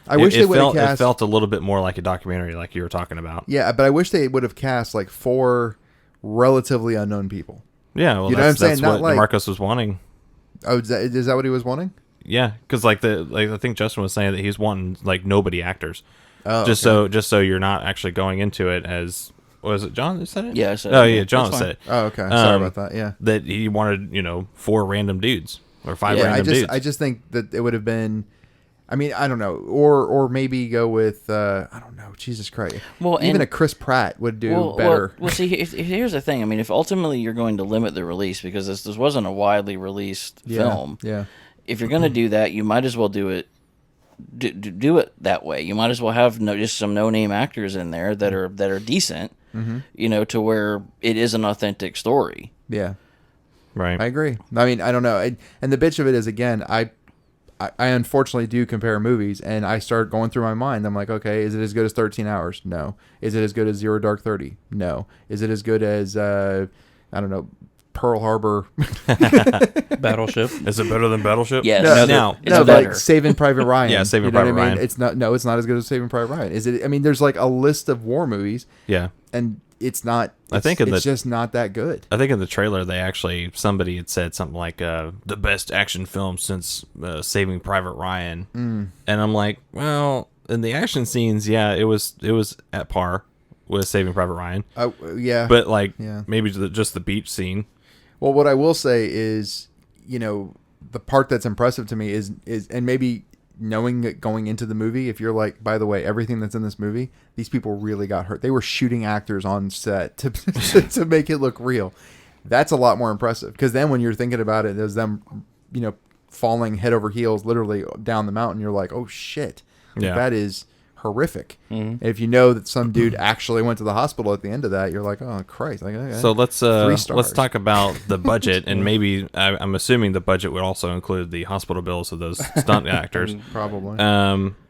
I wish they would have cast. It felt a little bit more like a documentary, like you were talking about. Yeah, but I wish they would have cast like 4 relatively unknown people. Yeah, well, you know what I'm saying? That's Not what like Marcus was wanting. Oh, is that what he was wanting? Yeah, because I think Justin was saying that he's wanting like nobody actors. Oh, just so you're not actually going into it as. Was it John that said it? Yeah, I said it. Oh, it. yeah, John That's said it. Oh, okay. Sorry about that. Yeah. That he wanted, 4 random dudes or 5 random dudes. I just think that it would have been. I mean, I don't know, or maybe go with I don't know. Jesus Christ. Well, even a Chris Pratt would do better. Well, see, here's the thing. I mean, if ultimately you're going to limit the release because this wasn't a widely released film. Yeah. If you're going to do that, you might as well do it. Do it that way. You might as well have just some no-name actors in there that are decent. Mm-hmm. To where it is an authentic story. Yeah. Right. I agree. I mean, I don't know. And the bitch of it is, again, I unfortunately do compare movies, and I start going through my mind. I'm like, okay, is it as good as 13 Hours? No. Is it as good as Zero Dark 30? No. Is it as good as, I don't know, Pearl Harbor. Battleship. Is it better than Battleship? Yes. No. It's better. Like Saving Private Ryan. Yeah, Saving you know Private what I mean? Ryan. It's not. No, it's not as good as Saving Private Ryan. Is it? I mean, there's like a list of war movies, Yeah. and it's not. I think it's just not that good. I think in the trailer somebody had said something like the best action film since Saving Private Ryan, and I'm like, well, in the action scenes, yeah, it was at par with Saving Private Ryan, Yeah. but like Yeah. maybe just the beach scene. Well, what I will say is, the part that's impressive to me is and maybe knowing it going into the movie, if you're like, by the way, everything that's in this movie, these people really got hurt. They were shooting actors on set to to make it look real. That's a lot more impressive, because then when you're thinking about it, there's them, falling head over heels, literally down the mountain. You're like, oh shit, Yeah. that is horrific. If you know that some dude actually went to the hospital at the end of that, you're like, oh Christ. Like, okay. So let's 3 stars. let's talk about the budget, and maybe I'm assuming the budget would also include the hospital bills of those stunt actors. Probably.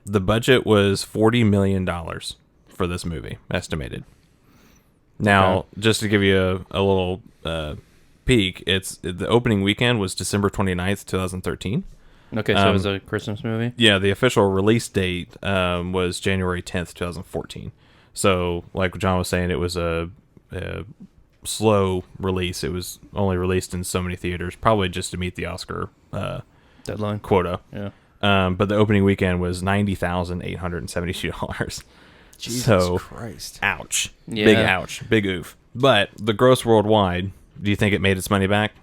The budget was $40 million for this movie, estimated. Now, just to give you a little peek, the opening weekend was December 29th, 2013. Okay, so it was a Christmas movie? Yeah, the official release date was January 10th, 2014. So, like John was saying, it was a slow release. It was only released in so many theaters, probably just to meet the Oscar Deadline. quota. Yeah. But the opening weekend was $90,872. Jesus Christ. Ouch. Yeah. Big ouch. Big oof. But the gross worldwide, do you think it made its money back?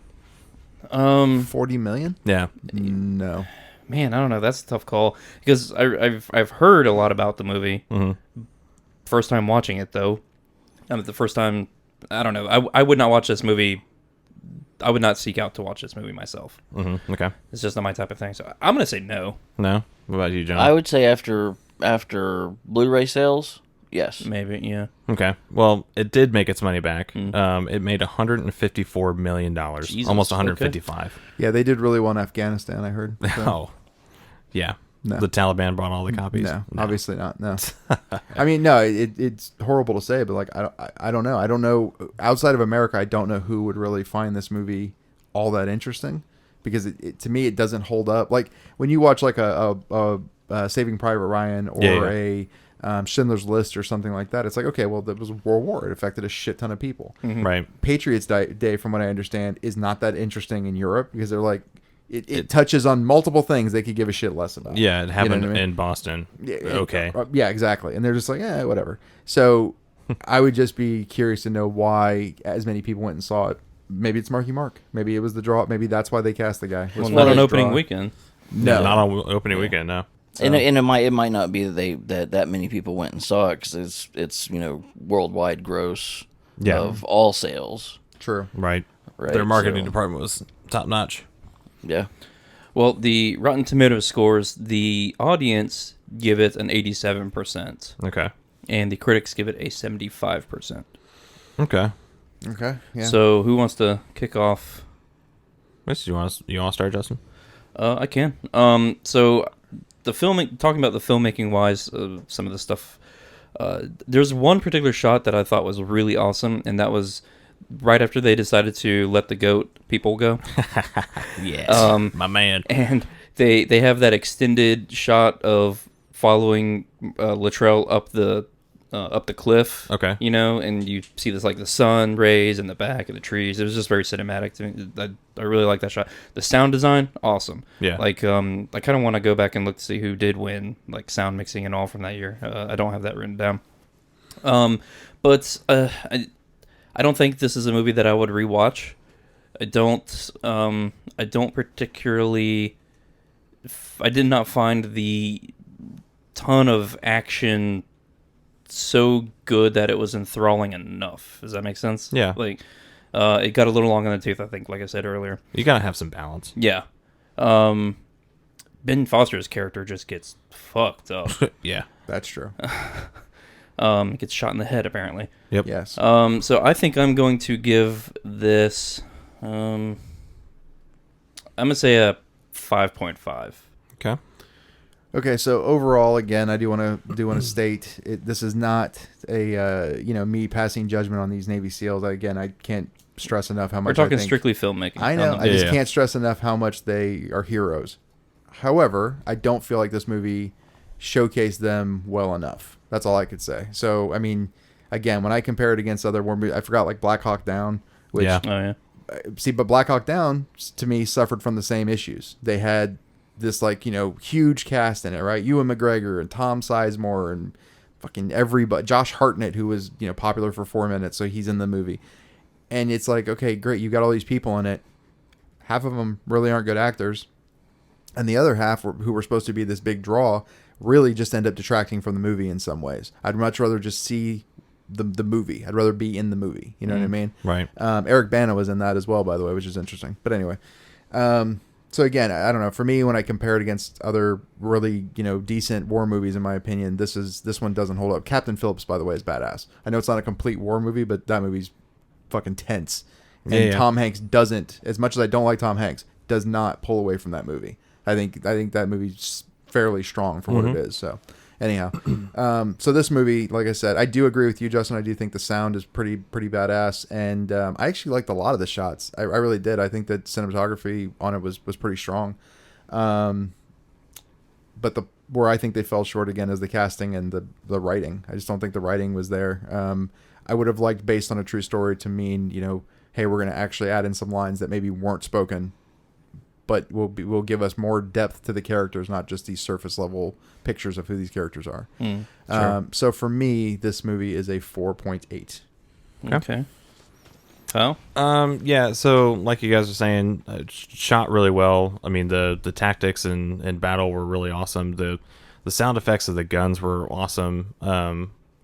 40 million? Yeah. No. Man, I don't know. That's a tough call, because I've heard a lot about the movie. First time watching it, though. The first time, I don't know. I would not watch this movie. I would not seek out to watch this movie myself. Okay. It's just not my type of thing. So I'm gonna say no. No? What about you, John? I would say after Blu-ray sales, yes. Maybe, yeah. Okay. Well, it did make its money back. It made $154 million. Jesus, Almost 155. Yeah, they did really well in Afghanistan, I heard. So, Oh. Yeah. No. The Taliban bought all the copies. No, obviously not. No. I mean, no, it's horrible to say, but like, I don't know. I don't know. Outside of America, I don't know who would really find this movie all that interesting, because to me, it doesn't hold up. Like when you watch like a Saving Private Ryan or a Schindler's List or something like that, it's like, okay, well, that was World War. It affected a shit ton of people. Right. Patriots Day, from what I understand, is not that interesting in Europe, because they're like, it touches on multiple things they could give a shit less about. Yeah, it happened what I mean? in Boston. Yeah, Okay. Yeah, exactly. And they're just like, whatever. So I would just be curious to know why as many people went and saw it. Maybe it's Marky Mark. Maybe it was the draw. Maybe that's why they cast the guy. Well, not on opening weekend. No. Not on opening weekend, no. So. And it might not be that many people went and saw it, because it's worldwide gross of all sales. True. Right. Right. Their marketing So- department was top notch. Yeah. Well, the Rotten Tomatoes scores, the audience give it an 87%, Okay. and the critics give it a 75%. Okay. Okay. Yeah. So who wants to kick off? You want to start, Justin? I can. So the talking about the filmmaking wise, some of the stuff. There's one particular shot that I thought was really awesome, and that was right after they decided to let the goat people go. Yes. My man. And they have that extended shot of following Luttrell up the cliff. Okay. And you see this like the sun rays in the back of the trees. It was just very cinematic to me. I really like that shot. The sound design, awesome. Yeah. Like I kind of want to go back and look to see who did win, like sound mixing and all from that year. I don't have that written down. But I don't think this is a movie that I would rewatch. I don't particularly. I did not find the ton of action so good that it was enthralling enough. Does that make sense? Yeah. Like, it got a little long in the tooth, I think, like I said earlier. You gotta have some balance. Yeah. Ben Foster's character just gets fucked up. Yeah. That's true. Gets shot in the head, apparently. Yep. Yes. So I think I'm going to give this. I'm gonna say a 5.5. Okay. Okay, so overall, again, I do want to state this is not a me passing judgment on these Navy SEALs. Again, I can't stress enough how much We're talking I think, strictly filmmaking. I know. on I them. just can't stress enough how much they are heroes. However, I don't feel like this movie showcased them well enough. That's all I could say. So, I mean, again, when I compare it against other war movies, I forgot like Black Hawk Down, which Yeah. Oh yeah. see, but Black Hawk Down to me suffered from the same issues. They had this huge cast in it, right? Ewan McGregor and Tom Sizemore and fucking everybody. Josh Hartnett, who was popular for 4 minutes, so he's in the movie. And it's like, okay, great, you got all these people in it. Half of them really aren't good actors, and the other half, who were supposed to be this big draw, really just end up detracting from the movie in some ways. I'd much rather just see the movie. I'd rather be in the movie. You know what I mean? Right. Eric Bana was in that as well, by the way, which is interesting. But anyway, so again, I don't know. For me, when I compare it against other really decent war movies, in my opinion, this one doesn't hold up. Captain Phillips, by the way, is badass. I know it's not a complete war movie, but that movie's fucking tense. And Yeah. Tom Hanks doesn't, as much as I don't like Tom Hanks, does not pull away from that movie. I think that movie's fairly strong for what it is. So anyhow, so this movie, like I said, I do agree with you, Justin. I do think the sound is pretty badass, and I actually liked a lot of the shots. I really did. I think that cinematography on it was pretty strong. But where I think they fell short again is the casting and the writing. I just don't think the writing was there. I would have liked Based on a True Story to mean, hey, we're going to actually add in some lines that maybe weren't spoken, but will give us more depth to the characters, not just these surface level pictures of who these characters are. Sure. So for me, this movie is a 4.8. Okay. Well, Yeah, so like you guys were saying, shot really well. I mean, the tactics and battle were really awesome. The sound effects of the guns were awesome.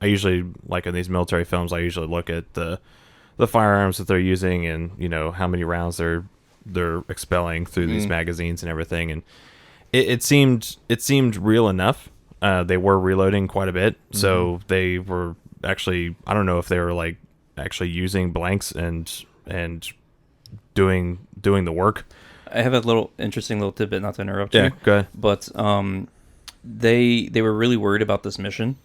I usually, like in these military films, I usually look at the firearms that they're using and how many rounds they're expelling through these magazines and everything, and it seemed real enough. They were reloading quite a bit, so they were actually, I don't know if they were like actually using blanks and doing the work. I have a interesting little tidbit, not to interrupt Yeah, you. go ahead. But they were really worried about this mission.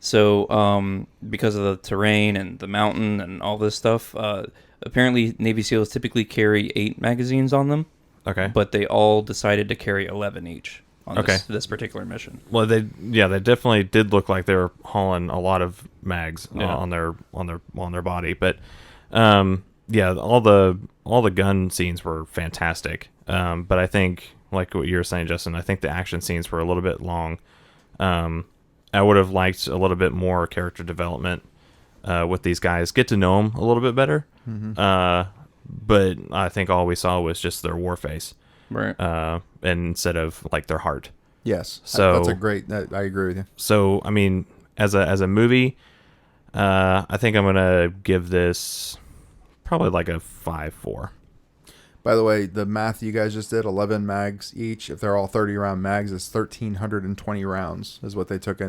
So because of the terrain and the mountain and all this stuff, apparently Navy SEALs typically carry 8 magazines on them. Okay. But they all decided to carry 11 each on Okay. this particular mission. Well, they definitely did look like they were hauling a lot of mags Yeah. on their body, but all the gun scenes were fantastic. But I think, like what you were saying, Justin, I think the action scenes were a little bit long. I would have liked a little bit more character development with these guys, get to know them a little bit better. But I think all we saw was just their war face. Right. And instead of like their heart. Yes. So that's I agree with you. So I mean, as a movie, I think I'm gonna give this probably like a 5.4. By the way, the math you guys just did, 11 mags each. If they're all 30 round mags, is 1,320 rounds is what they took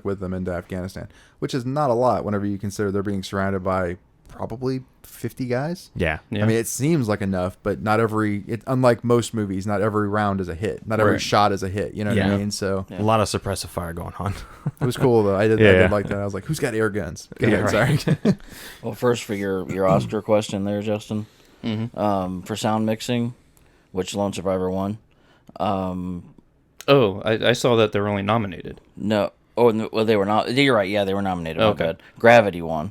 with them into Afghanistan, which is not a lot whenever you consider they're being surrounded by probably 50 guys. Yeah. Yeah. I mean, it seems like enough, but not unlike most movies, not every round is a hit. Not every Right. shot is a hit. You know what I Yeah. mean? So A lot of suppressive fire going on. it was cool though. I did like that. I was like, who's got air guns? Go Yeah, ahead, sorry. Well, first for your Oscar question there, Justin. For sound mixing, which Lone Survivor won. I saw that they were only nominated. No. Well, they were not. You're right. Yeah, they were nominated. Okay. My bad. Gravity won.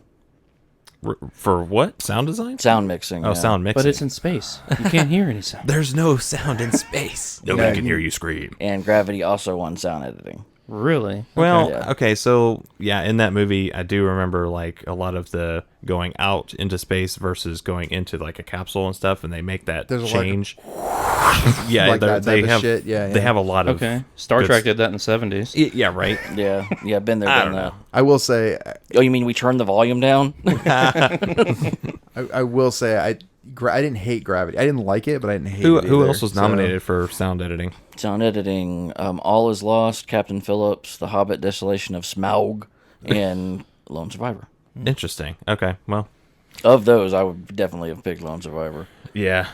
For what? Sound design? Sound mixing. Oh, yeah. sound mixing. But it's in space. You can't hear any sound. There's no sound in space. Nobody can hear you scream. And Gravity also won sound editing. Really? Well, Yeah. okay, so yeah, in that movie, I do remember like a lot of the going out into space versus going into like a capsule and stuff, and they make that There's a lot of- change. Yeah, Like that they type of have shit, yeah, they yeah. have a lot of Okay. Star good Trek did that in the 70s. Yeah, right. Yeah. Yeah. Been there, I done don't that. know. I will say, Oh, you mean we turned the volume down? I will say, I didn't hate Gravity. I didn't like it, but I didn't hate Who it. either. else was So- nominated for sound editing? Sound editing, All Is Lost, Captain Phillips, The Hobbit, Desolation of Smaug, and Lone Survivor. Interesting. Okay, well, Of those, I would definitely have picked Lone Survivor. yeah.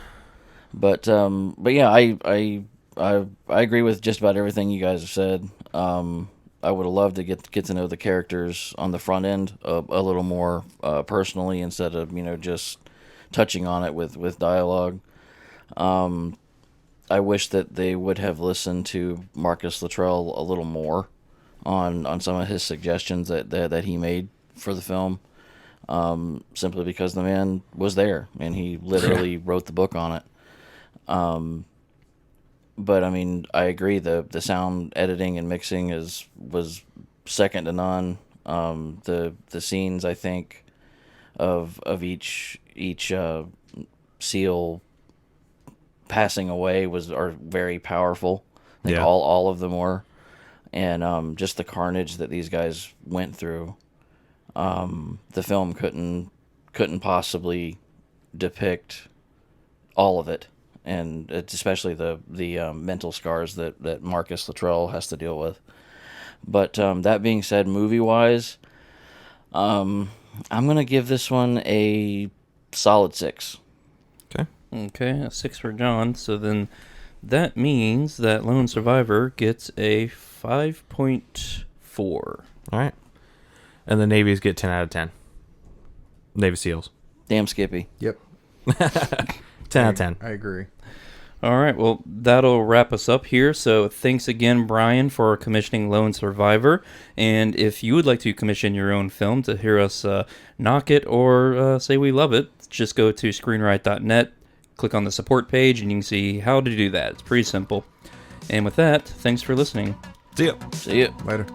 But yeah, I I agree with just about everything you guys have said. I would have loved to get to know the characters on the front end a little more personally, instead of just touching on it with dialogue. I wish that they would have listened to Marcus Luttrell a little more on some of his suggestions that he made for the film. Simply because the man was there and he literally wrote the book on it. But I mean, I agree. The sound editing and mixing was second to none. The scenes, I think, of each SEAL passing away are very powerful. I think all of them were, and just the carnage that these guys went through. The film couldn't possibly depict all of it. And it's especially the mental scars that Marcus Luttrell has to deal with. But that being said, movie-wise, I'm going to give this one a solid 6. Okay, a 6 for John. So then that means that Lone Survivor gets a 5.4. All right. And the Navies get 10 out of 10. Navy SEALs. Damn Skippy. Yep. 10 out of 10. I agree. All right, well, that'll wrap us up here. So thanks again, Brian, for commissioning Lone Survivor. And if you would like to commission your own film to hear us knock it or say we love it, just go to screenwrite.net, click on the support page, and you can see how to do that. It's pretty simple. And with that, thanks for listening. See ya. See ya. Later.